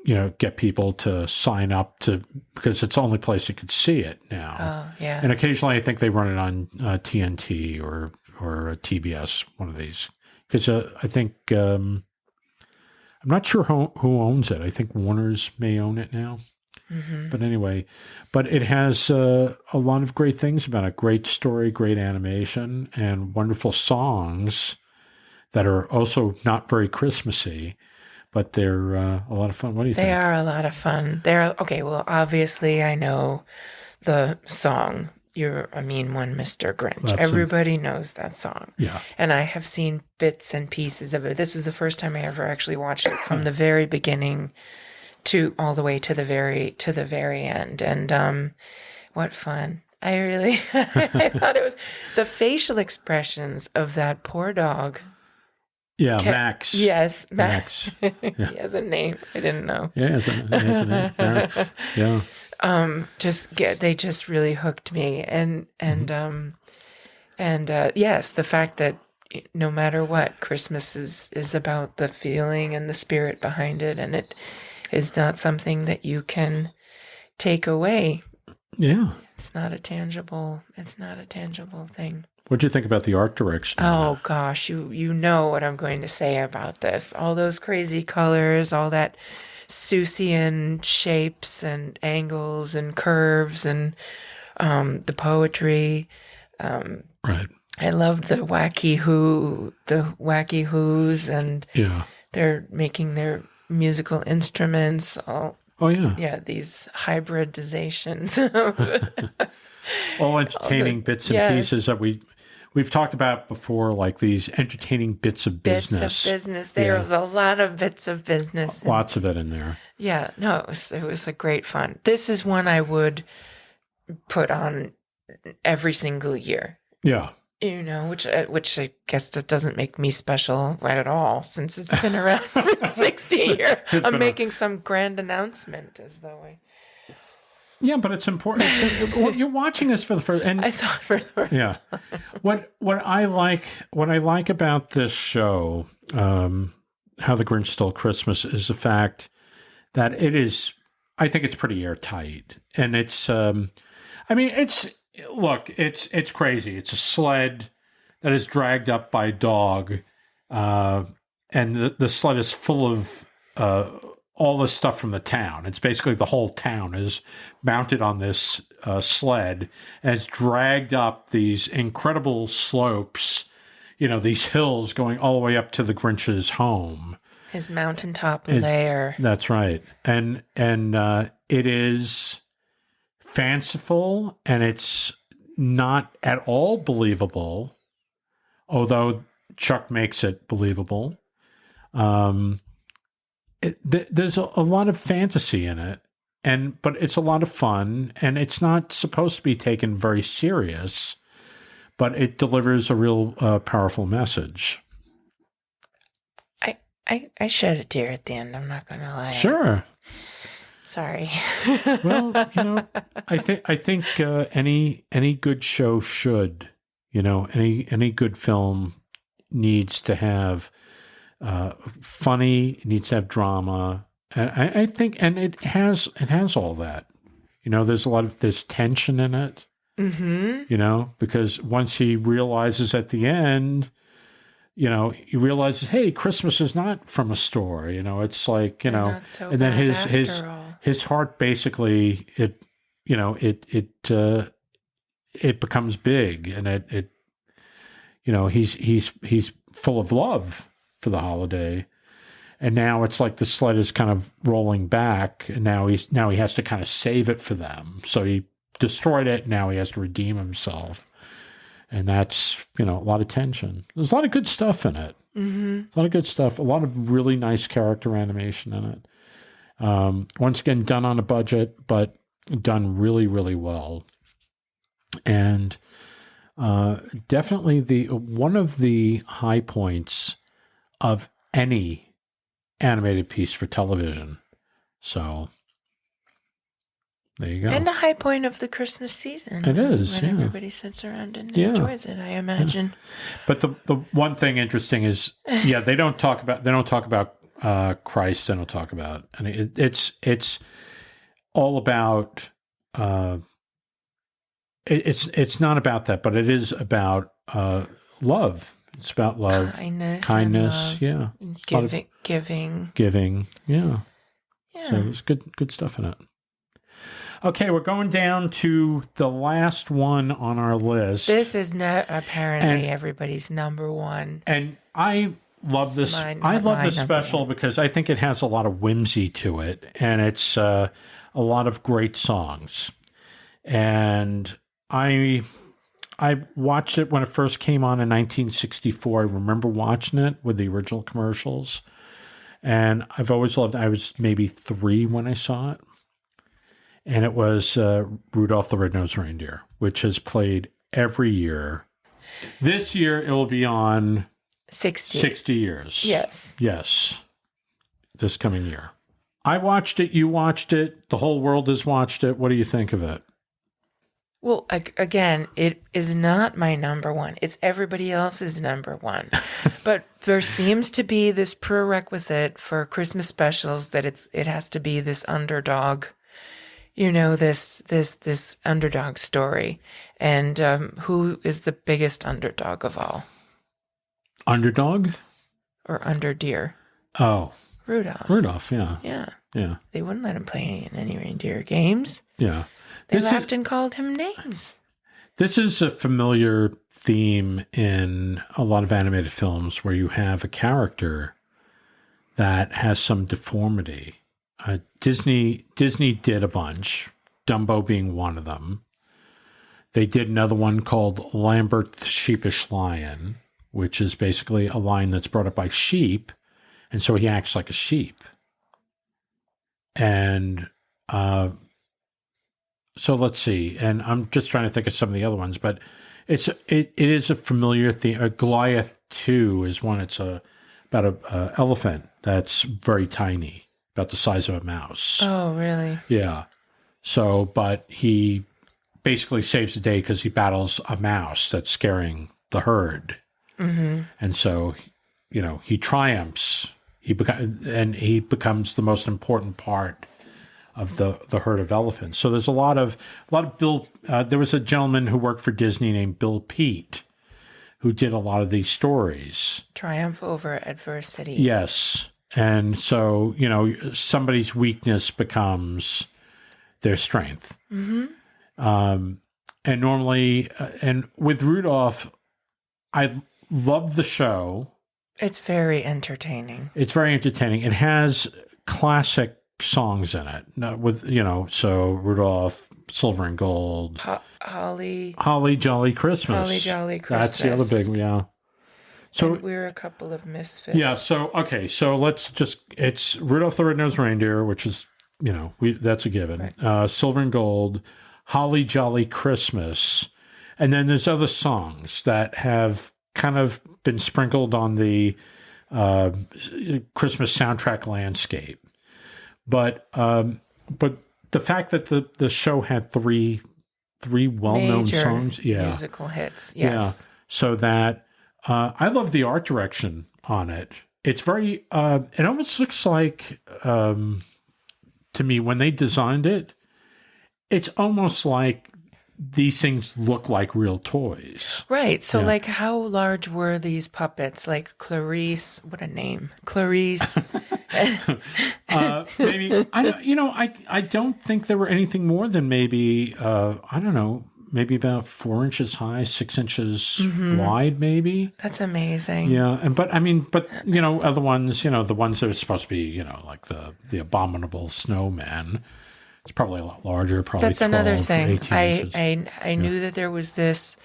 you know, get people to sign up to, because it's the only place you could see it now. Oh, yeah. And occasionally I think they run it on TNT or TBS, one of these. Because I think, I'm not sure who owns it. I think Warner's may own it now. Mm-hmm. But anyway, but it has a lot of great things about it. Great story, great animation, and wonderful songs that are also not very Christmassy, but they're a lot of fun. What do you think? They are a lot of fun. They're okay. Well, obviously, I know the song. You're a mean one, Mr. Grinch. Everybody knows that song. Yeah. And I have seen bits and pieces of it. This was the first time I ever actually watched it from the very beginning to all the way to the very end. And what fun. I really, I thought it was the facial expressions of that poor dog. Yeah, Max. Yes, Max. Yeah. He has a name. I didn't know. Yeah, he has a name. Max. Yeah. They just really hooked me, and yes, the fact that no matter what, Christmas is about the feeling and the spirit behind it, and it is not something that you can take away. Yeah. It's not a tangible thing. What do you think about the art direction? Oh gosh, you know what I'm going to say about this. All those crazy colors, all that Seussian shapes and angles and curves, and the poetry. Right. I loved the wacky whoos, and they're making their musical instruments. These hybridizations. All entertaining bits and pieces that we've talked about before, like these entertaining bits of business. There was a lot of bits of business. Lots of it in there. Yeah, no, it was a great fun. This is one I would put on every single year. Yeah. You know, which I guess that doesn't make me special at all, since it's been around for 60 years. I'm making some grand announcement as though I... Yeah, but it's important. You're watching this for the first, and I saw it for the first time. What I like about this show, How the Grinch Stole Christmas, is the fact that it is. I think it's pretty airtight, and it's. It's crazy. It's a sled that is dragged up by a dog, and the sled is full of all the stuff from the town. It's basically the whole town is mounted on this sled, and it's dragged up these incredible slopes, these hills going all the way up to the Grinch's home. His mountaintop lair. That's right. And it is fanciful, and it's not at all believable, although Chuck makes it believable. There's a lot of fantasy in it, but it's a lot of fun, and it's not supposed to be taken very serious, but it delivers a real powerful message. I shed a tear at the end. I'm not going to lie. Sure. Sorry. Well, I think any good show should, any good film needs to have funny, it needs to have drama. And I think, and it has all that. There's tension in it. Mm-hmm. Because once he realizes at the end, he realizes, hey, Christmas is not from a store. It's like, not so and then bad his heart basically it becomes big, and he's full of love for the holiday. And now it's like the sled is kind of rolling back, and now he has to kind of save it for them. So he destroyed it. Now he has to redeem himself. And that's, a lot of tension. There's a lot of good stuff in it. Mm-hmm. A lot of good stuff. A lot of really nice character animation in it. Once again, done on a budget, but done really, really well. And definitely one of the high points of any animated piece for television. So there you go. And the high point of the Christmas season. It is, when everybody sits around and enjoys it, I imagine. Yeah. But the one thing interesting is, they don't talk about Christ. They don't talk about, and it's all about. It's not about that, but it is about love. It's about love, kindness, love, giving, yeah. So there's good stuff in it. Okay, we're going down to the last one on our list. This is apparently everybody's number one. And I love this. I love this special because I think it has a lot of whimsy to it, and it's a lot of great songs. And I watched it when it first came on in 1964. I remember watching it with the original commercials. And I've always loved it. I was maybe 3 when I saw it. and it was Rudolph the Red-Nosed Reindeer, which has played every year. This year it will be on 60 years. Yes. Yes. This coming year. I watched it. You watched it. The whole world has watched it. What do you think of it? Well, again, it is not my number one. It's everybody else's number one. But there seems to be this prerequisite for Christmas specials that it has to be this underdog, this underdog story. And who is the biggest underdog of all? Underdog? Or underdeer? Oh. Rudolph, yeah. Yeah. They wouldn't let him play in any reindeer games. Yeah. They laughed and called him names. This is a familiar theme in a lot of animated films where you have a character that has some deformity. Disney did a bunch, Dumbo being one of them. They did another one called Lambert the Sheepish Lion, which is basically a lion that's brought up by sheep, and so he acts like a sheep. And so let's see. And I'm just trying to think of some of the other ones, but it is a familiar theme. Goliath 2 is one. It's about a elephant that's very tiny, about the size of a mouse. Oh, really? Yeah. So, but he basically saves the day because he battles a mouse that's scaring the herd. Mm-hmm. And so, he triumphs. He becomes the most important part of the herd of elephants. So there's a lot of Bill. There was a gentleman who worked for Disney named Bill Peet, who did a lot of these stories. Triumph over adversity. Yes, and so somebody's weakness becomes their strength. Mm-hmm. And normally, and with Rudolph, I love the show. It's very entertaining. It has classic songs in it, so Rudolph, Silver and Gold, Holly Jolly Christmas. Holly Jolly Christmas. That's the other big, yeah. So and we're a couple of misfits. Yeah. So it's Rudolph the Red-Nosed Reindeer, which is that's a given. Right. Silver and Gold, Holly Jolly Christmas, and then there's other songs that have kind of been sprinkled on the Christmas soundtrack landscape. But the fact that the show had three well-known major songs, musical hits, yes. Yeah, so that I love the art direction on it. It's very it almost looks like to me when they designed it, it's almost like these things look like real toys. Right. So like how large were these puppets? Like Clarice, what a name. Clarice. Maybe I don't think there were anything more than maybe maybe about 4 inches high, 6 inches wide, maybe. That's amazing. Yeah, but other ones, the ones that are supposed to be, like the abominable snowman. It's probably a lot larger. Probably that's another thing. I knew that there was this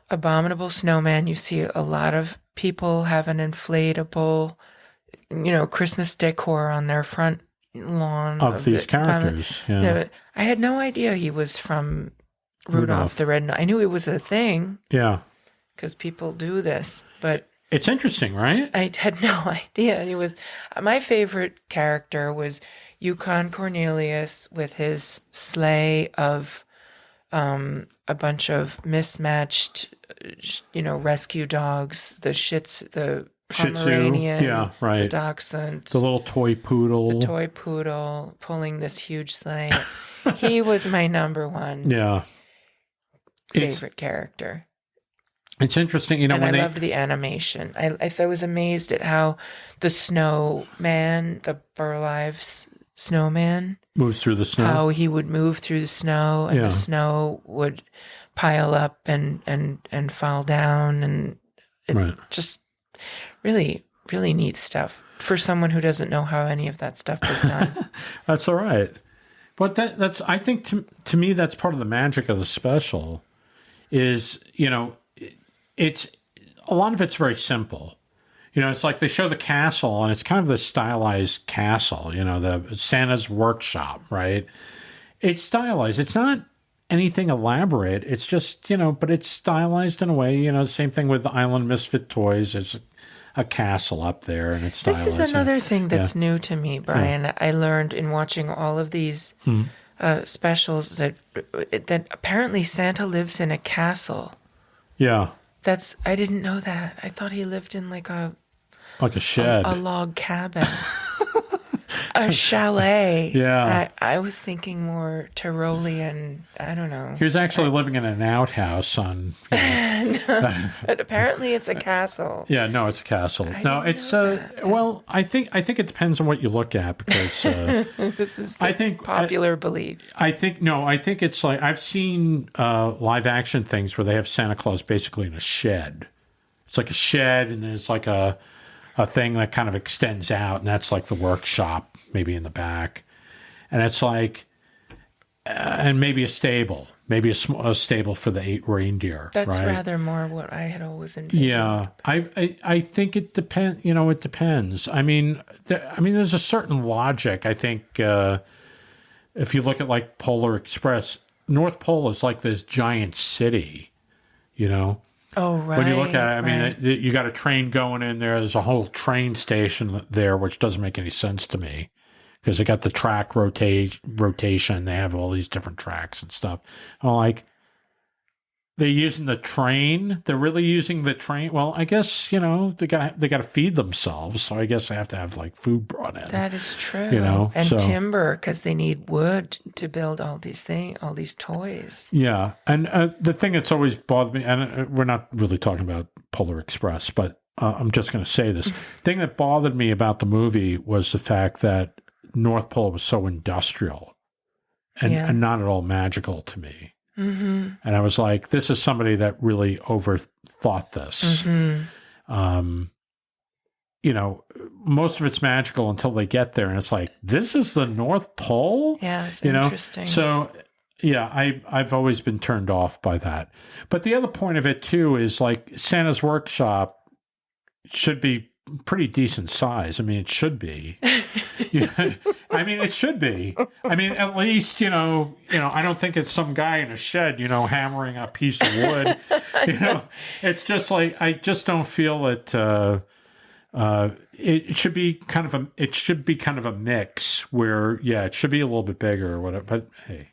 abominable snowman. You see a lot of people have an inflatable, Christmas decor on their front lawn of these characters. Yeah. I had no idea he was from Rudolph the Red. I knew it was a thing. Yeah, because people do this, but it's interesting, right? I had no idea. It was my favorite character was Yukon Cornelius with his sleigh of a bunch of mismatched, rescue dogs, the Pomeranian, yeah, right, the Dachshund, the little toy poodle, pulling this huge sleigh. He was my number one favorite character. It's interesting, and I loved the animation. I was amazed at how the snowman, the Burlives snowman, moves through the snow. How he would move through the snow, and the snow would pile up and fall down, and just really, really neat stuff for someone who doesn't know how any of that stuff was done. That's all right, but that's I think to me that's part of the magic of the special. Is it's a lot of it's very simple. It's like they show the castle, and it's kind of the stylized castle, the Santa's workshop, right? It's stylized. It's not anything elaborate. It's just, but it's stylized in a way, same thing with the Island Misfit Toys. There's a castle up there and it's stylized. This is another thing that's new to me, Brian. Yeah. I learned in watching all of these specials that apparently Santa lives in a castle. Yeah. I didn't know that. I thought he lived in like a shed. A log cabin. A chalet. Yeah. I was thinking more Tyrolean. I don't know. He was actually living in an outhouse on. No, but apparently it's a castle. Yeah, no, it's a castle. No, it's well, I think it depends on what you look at because this is popular belief. I think it's like I've seen live action things where they have Santa Claus basically in a shed. It's like a shed, and there's like a thing that kind of extends out, and that's like the workshop, maybe in the back. And it's like, and maybe a stable, maybe a stable for the 8 reindeer. That's right? Rather more what I had always envisioned. Yeah, I think it depends. It depends. I mean, there's a certain logic. I think if you look at like Polar Express, North Pole is like this giant city, Oh, right. When you look at it, you got a train going in there. There's a whole train station there, which doesn't make any sense to me because they got the track rotation. They have all these different tracks and stuff. I'm like, they're using the train. They're really using the train. Well, I guess, they got to feed themselves. So I guess they have to have like food brought in. That is true. And timber because they need wood to build all these toys. Yeah. And the thing that's always bothered me, and we're not really talking about Polar Express, but I'm just going to say this. The thing that bothered me about the movie was the fact that North Pole was so industrial and not at all magical to me. Mm-hmm. And I was like, this is somebody that really overthought this. Mm-hmm. Most of it's magical until they get there. And it's like, this is the North Pole? Yeah, it's interesting. So, yeah, I've always been turned off by that. But the other point of it, too, is like Santa's workshop should be pretty decent size. I mean, it should be. It should be. I mean, at least, I don't think it's some guy in a shed, hammering a piece of wood. It's just like, I just don't feel it. It should be kind of a mix where, it should be a little bit bigger or whatever. But hey.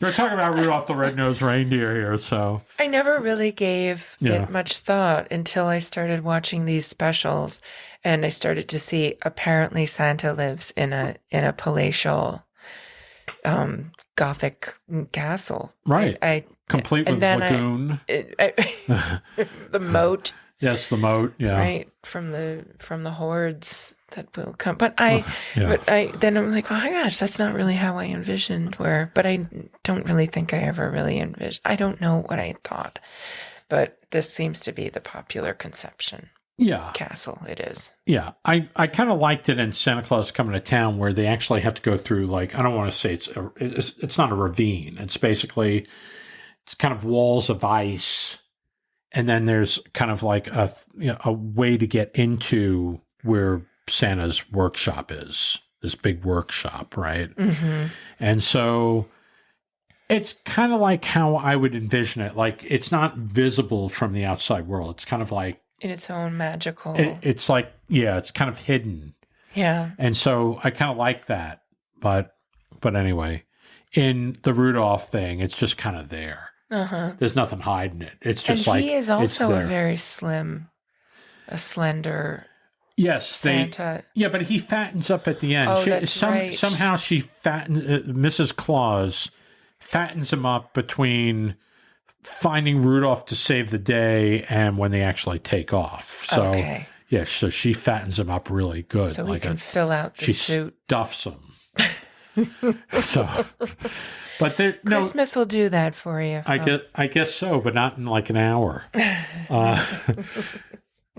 We're talking about Rudolph the Red-Nosed Reindeer here, so I never really gave it much thought until I started watching these specials, and I started to see apparently Santa lives in a palatial, Gothic castle, right? Complete with lagoon, the moat. Yes, the moat. Yeah, right from the hordes that will come. But then I'm like, oh my gosh, that's not really how I envisioned but I don't really think I ever really envisioned. I don't know what I thought, but this seems to be the popular conception. Yeah. Castle, it is. Yeah. I kind of liked it in Santa Claus Coming to Town where they actually have to go through, like, I don't want to say it's not a ravine. It's basically, it's kind of walls of ice. And then there's kind of like a way to get into where Santa's workshop is, this big workshop, right? Mm-hmm. And so it's kind of like how I would envision it. Like, it's not visible from the outside world. It's kind of like in its own magical. It's like, it's kind of hidden. Yeah. And so I kind of like that. But anyway, in the Rudolph thing, it's just kind of there. Uh-huh. There's nothing hiding it. It's just and like he is also a very slender. Yes, Santa. But he fattens up at the end. Oh, that's right. Somehow she Mrs. Claus fattens him up between finding Rudolph to save the day and when they actually take off. So so she fattens him up really good. So he can fill out the suit. She stuffs him. So, but Christmas will do that for you. I guess so, but not in like an hour.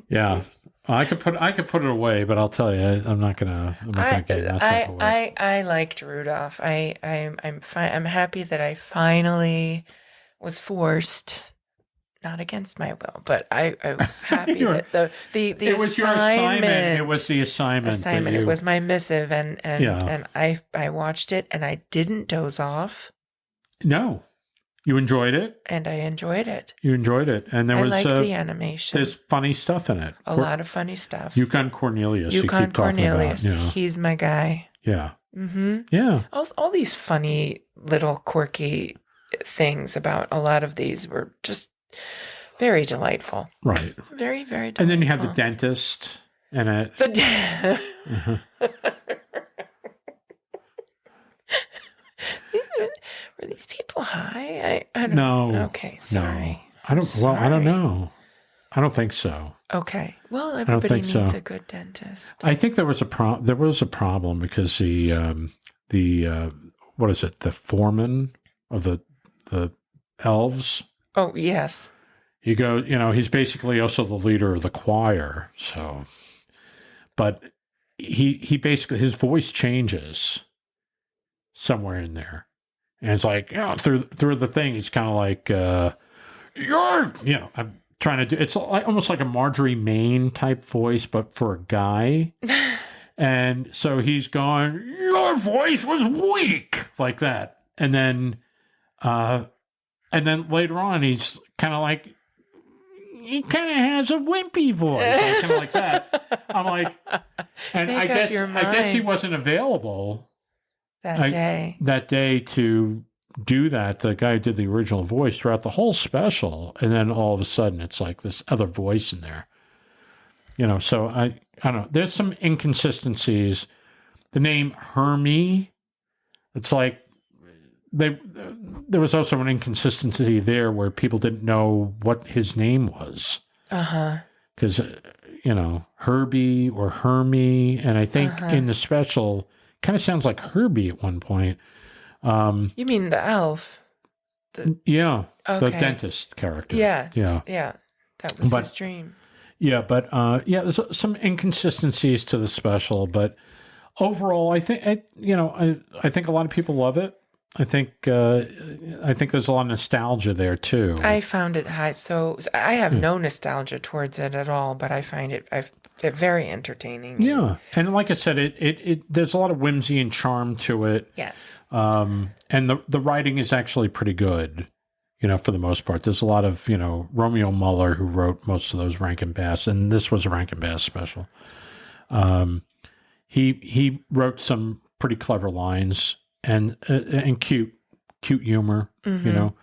Yeah. I could put it away, but I'll tell you, I'm not gonna get that stuff away. I liked Rudolph. I'm happy that I finally was forced not against my will, but I'm happy that the it was your assignment. It was the assignment. It was my missive, and I watched it, and I didn't doze off. No, you enjoyed it, and I enjoyed it. You enjoyed it, and I liked the animation. There's funny stuff in it. A lot of funny stuff. Yukon Cornelius. Yukon Cornelius. He's my guy. Yeah. Mm-hmm. Yeah. All these funny little quirky things about a lot of these were just very delightful. Right. Very, very delightful. And then you have the dentist and it. Were these people high? I don't know. No. Okay, sorry. No. I don't know. I don't think so. Okay. Well, everybody needs a good dentist. I think there was a problem because the what is it? The foreman of the elves. Oh, yes. He's basically also the leader of the choir. So, but he basically, his voice changes somewhere in there. And it's like, through the thing, he's kind of like, I'm trying to do, it's almost like a Marjorie Main type voice, but for a guy. And so he's going, your voice was weak, like that. And then later on, he's kind of like, he kind of has a wimpy voice, kind of like that. I'm like, and I guess he wasn't available that day to do that. The guy who did the original voice throughout the whole special, and then all of a sudden, it's like this other voice in there. So I don't know. There's some inconsistencies. The name Hermie, it's like there was also an inconsistency there where people didn't know what his name was. Because, Herbie or Hermie, and I think in the special, kind of sounds like Herbie at one point. You mean the elf? The dentist character. Yeah. That was his dream. Yeah, but there's some inconsistencies to the special, but overall, I think I think a lot of people love it. I think there's a lot of nostalgia there too. I found it high, so I have no nostalgia towards it at all, but I find it very entertaining. Yeah, and like I said, it there's a lot of whimsy and charm to it. Yes. And the writing is actually pretty good. For the most part, there's a lot of Romeo Muller who wrote most of those Rankin Bass, and this was a Rankin Bass special. He wrote some pretty clever lines and cute humor, but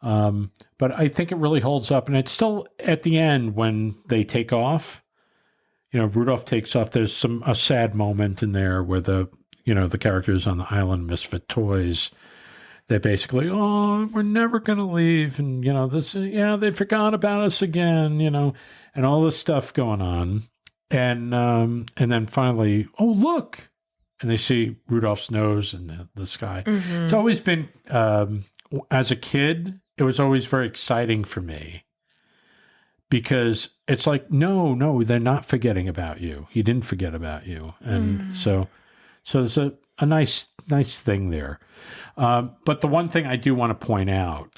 I think it really holds up, and it's still at the end when they take off. Rudolph takes off. There's a sad moment in there where the characters on the island, Misfit Toys. They basically, we're never going to leave. And, they forgot about us again, and all this stuff going on. And then finally, look. And they see Rudolph's nose in the sky. Mm-hmm. It's always been, as a kid, it was always very exciting for me. Because it's like, no, they're not forgetting about you. He didn't forget about you. And so there's a nice thing there. But the one thing I do want to point out,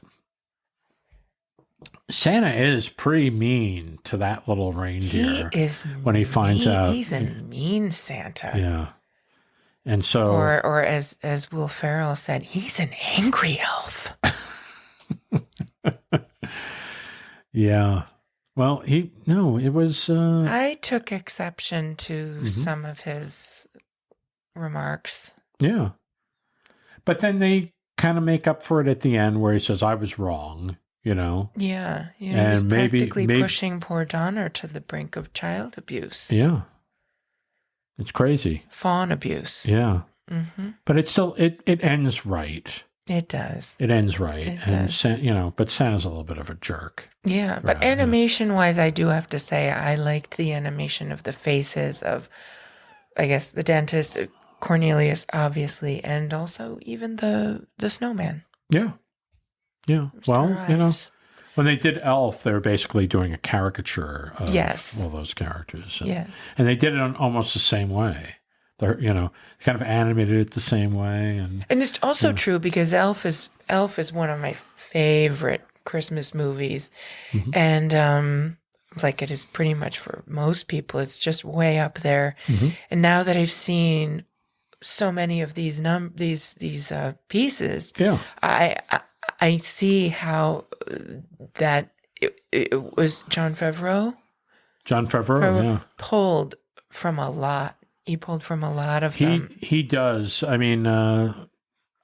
Santa is pretty mean to that little reindeer. He is when he finds out. He's a mean Santa. Yeah. And so, or as Will Ferrell said, he's an angry elf. Yeah. Well, it was. I took exception to some of his remarks. Yeah. But then they kind of make up for it at the end where he says, I was wrong, Yeah. And he's practically pushing poor Donner to the brink of child abuse. Yeah. It's crazy. Fawn abuse. Yeah. Mm-hmm. But it ends right. It does. It ends right. But Santa's a little bit of a jerk. Yeah. But animation-wise, I do have to say I liked the animation of the faces of, I guess, the dentist, Cornelius, obviously, and also even the snowman. Yeah. Yeah. Well, when they did Elf, they were basically doing a caricature of all those characters. Yes. And they did it in almost the same way. They're, kind of animated it the same way. And it's also true because Elf is one of my favorite Christmas movies. And like it is pretty much for most people, it's just way up there. And now that I've seen so many of these pieces, I see how that it was Jon Favreau. Jon Favreau, pulled from a lot. He pulled from a lot of them. He does. I mean, in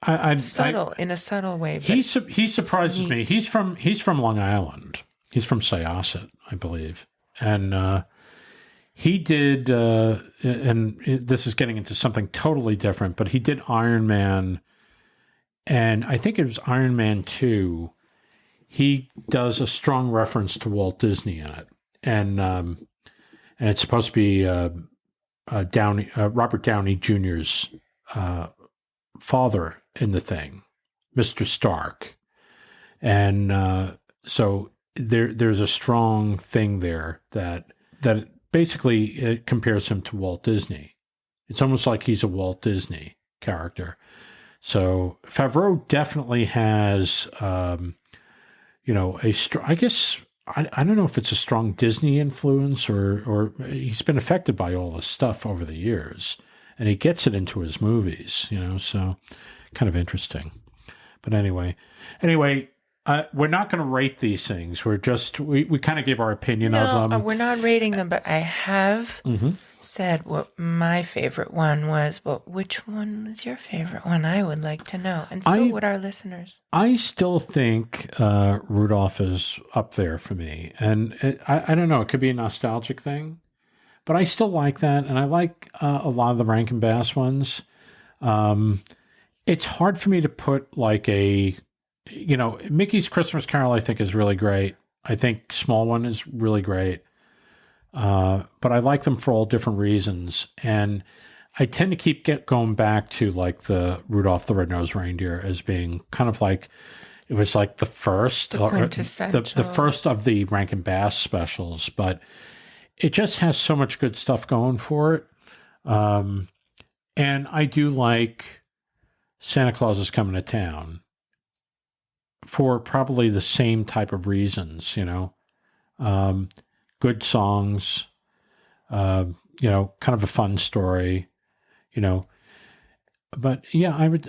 a subtle way. He surprises me. He's from Long Island. He's from Syosset, I believe, and he did. And this is getting into something totally different, but he did Iron Man, and I think it was Iron Man 2. He does a strong reference to Walt Disney in it, and it's supposed to be Robert Downey Jr.'s father in the thing, Mr. Stark, and so there's a strong thing there that basically it compares him to Walt Disney. It's almost like he's a Walt Disney character. So Favreau definitely has, I guess, I don't know if it's a strong Disney influence or he's been affected by all this stuff over the years, and he gets it into his movies, so kind of interesting. But anyway, we're not going to rate these things. We're just, we kind of give our opinion of them. We're not rating them, but I have said what my favorite one was. Well, which one is your favorite one? I would like to know. And so would our listeners. I still think Rudolph is up there for me. And I don't know, it could be a nostalgic thing, but I still like that. And I like a lot of the Rankin Bass ones. It's hard for me to put like Mickey's Christmas Carol, I think, is really great. I think Small One is really great. But I like them for all different reasons. And I tend to keep going back to like the Rudolph the Red-Nosed Reindeer as being kind of like, it was like the first, the first of the Rankin Bass specials, but it just has so much good stuff going for it. And I do like Santa Claus is Coming to Town for probably the same type of reasons, good songs, kind of a fun story, but yeah, I would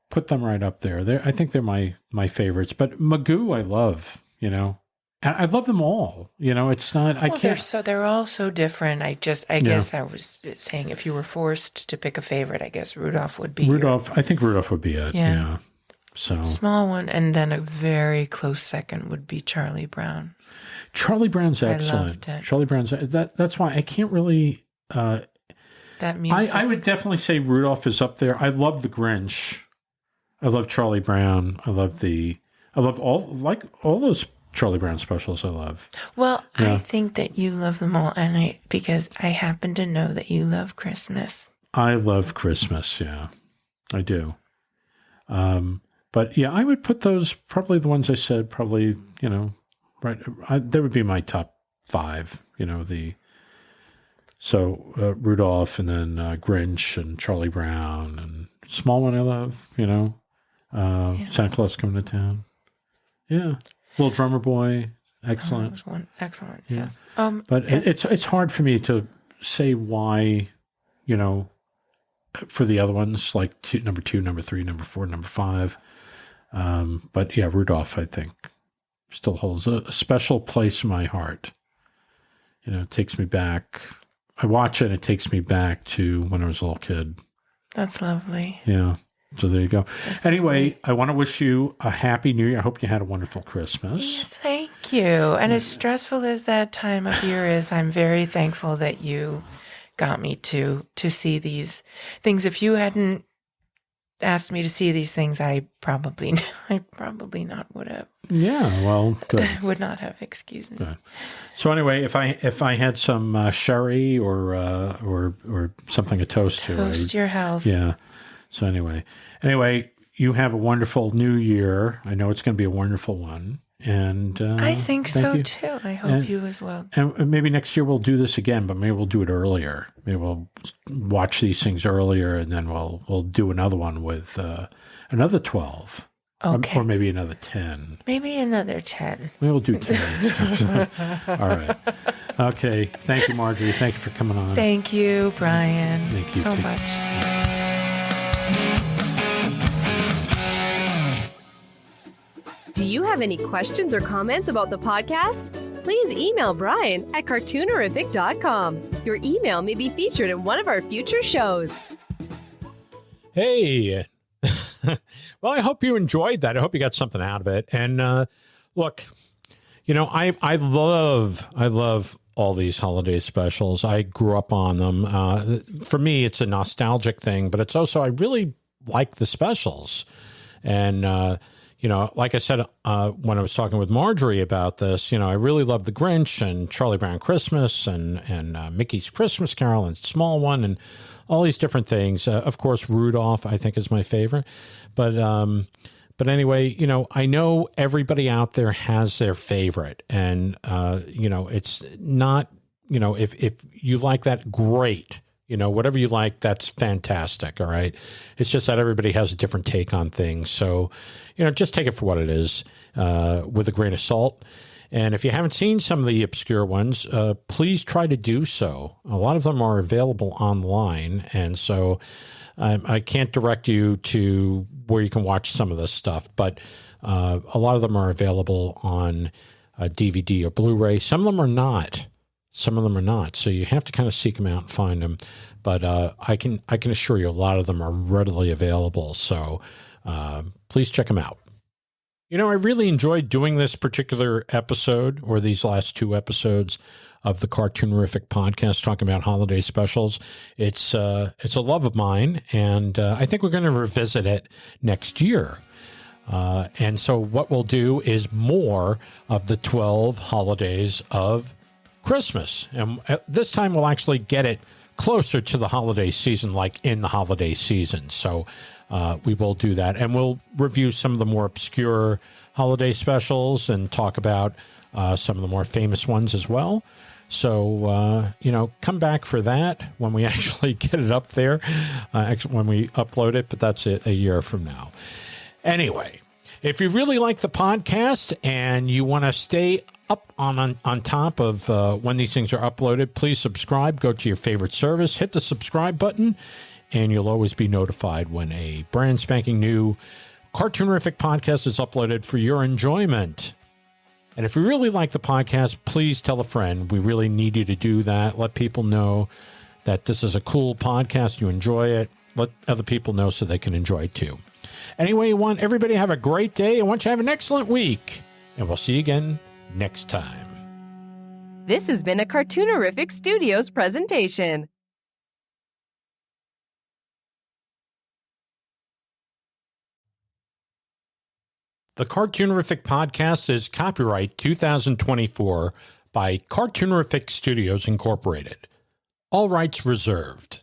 put them right up there. I think they're my favorites, but Magoo, I love, and I love them all, it's not, I can't. They're all so different. I guess I was saying if you were forced to pick a favorite, I guess Rudolph would be. I think Rudolph would be it. Yeah. So Small One, and then a very close second would be Charlie Brown. Charlie Brown's excellent. Charlie Brown's that's why I can't really. That music. I would definitely say Rudolph is up there. I love the Grinch. I love Charlie Brown. I love all those Charlie Brown specials. I love. Well, yeah. I think that you love them all, and because I happen to know that you love Christmas. I love Christmas. Yeah, I do. But yeah, I would put those, probably the ones I said, probably, right. They would be my top 5, Rudolph and then Grinch and Charlie Brown and Small One I love, Santa Claus Coming to Town. Yeah. Little Drummer Boy. Excellent. That was one. Excellent. Yeah. Yes. But yes. It's hard for me to say why, for the other ones, like number 2, number 3, number 4, number 5. But yeah, Rudolph, I think, still holds a special place in my heart. It takes me back. I watch it, it takes me back to when I was a little kid. That's lovely. Yeah. So there you go. That's anyway, lovely. I want to wish you a happy New Year. I hope you had a wonderful Christmas. Yes, thank you. And as stressful as that time of year is, I'm very thankful that you got me to see these things. If you hadn't asked me to see these things, I probably not would have. Yeah, well, good. Would not have. Excuse me. Good. So anyway, if I had some sherry or something to toast your health. Yeah. So anyway, you have a wonderful New Year. I know it's going to be a wonderful one. And I think so too. I hope you as well. And maybe next year we'll do this again, but maybe we'll do it earlier. Maybe we'll watch these things earlier, and then we'll do another one with another 12. Okay. Or maybe another 10. Maybe another 10. Maybe we'll do 10. All right. Okay. Thank you, Marjorie. Thank you for coming on. Thank you, Brian. Thank you so too. much. Do you have any questions or comments about the podcast? Please email Brian at cartoonerific.com. Your email may be featured in one of our future shows. Hey. Well, I hope you enjoyed that. I hope you got something out of it. And look, I love all these holiday specials. I grew up on them. For me, it's a nostalgic thing, but it's also, I really like the specials. And, like I said, when I was talking with Marjorie about this, I really love the Grinch and Charlie Brown Christmas and Mickey's Christmas Carol and Small One and all these different things. Of course, Rudolph, I think, is my favorite. But anyway, I know everybody out there has their favorite. And, it's not, if you like that, great. Whatever you like, that's fantastic. All right. It's just that everybody has a different take on things. So, just take it for what it is, with a grain of salt. And if you haven't seen some of the obscure ones, please try to do so. A lot of them are available online. And so I can't direct you to where you can watch some of this stuff, but a lot of them are available on DVD or Blu-ray. Some of them are not. So you have to kind of seek them out and find them. But I can assure you a lot of them are readily available. So please check them out. I really enjoyed doing this particular episode, or these last two episodes of the Cartoonerific podcast, talking about holiday specials. It's a love of mine, and I think we're going to revisit it next year. And so what we'll do is more of the 12 holidays of Christmas. And this time we'll actually get it closer to the holiday season, like in the holiday season. So we will do that. And we'll review some of the more obscure holiday specials and talk about some of the more famous ones as well. So, come back for that when we actually get it up there, when we upload it, but that's a year from now. Anyway, if you really like the podcast and you want to stay up on top of when these things are uploaded, please subscribe. Go to your favorite service, hit the subscribe button, and you'll always be notified when a brand spanking new Cartoonerific podcast is uploaded for your enjoyment. And if you really like the podcast, please tell a friend. We really need you to do that. Let people know that this is a cool podcast. You enjoy it. Let other people know so they can enjoy it too. Anyway, I want everybody to have a great day. I want you to have an excellent week. And we'll see you again next time. This has been a Cartoonerific Studios presentation. The Cartoonerific podcast is copyright 2024 by Cartoonerific Studios Incorporated. All rights reserved.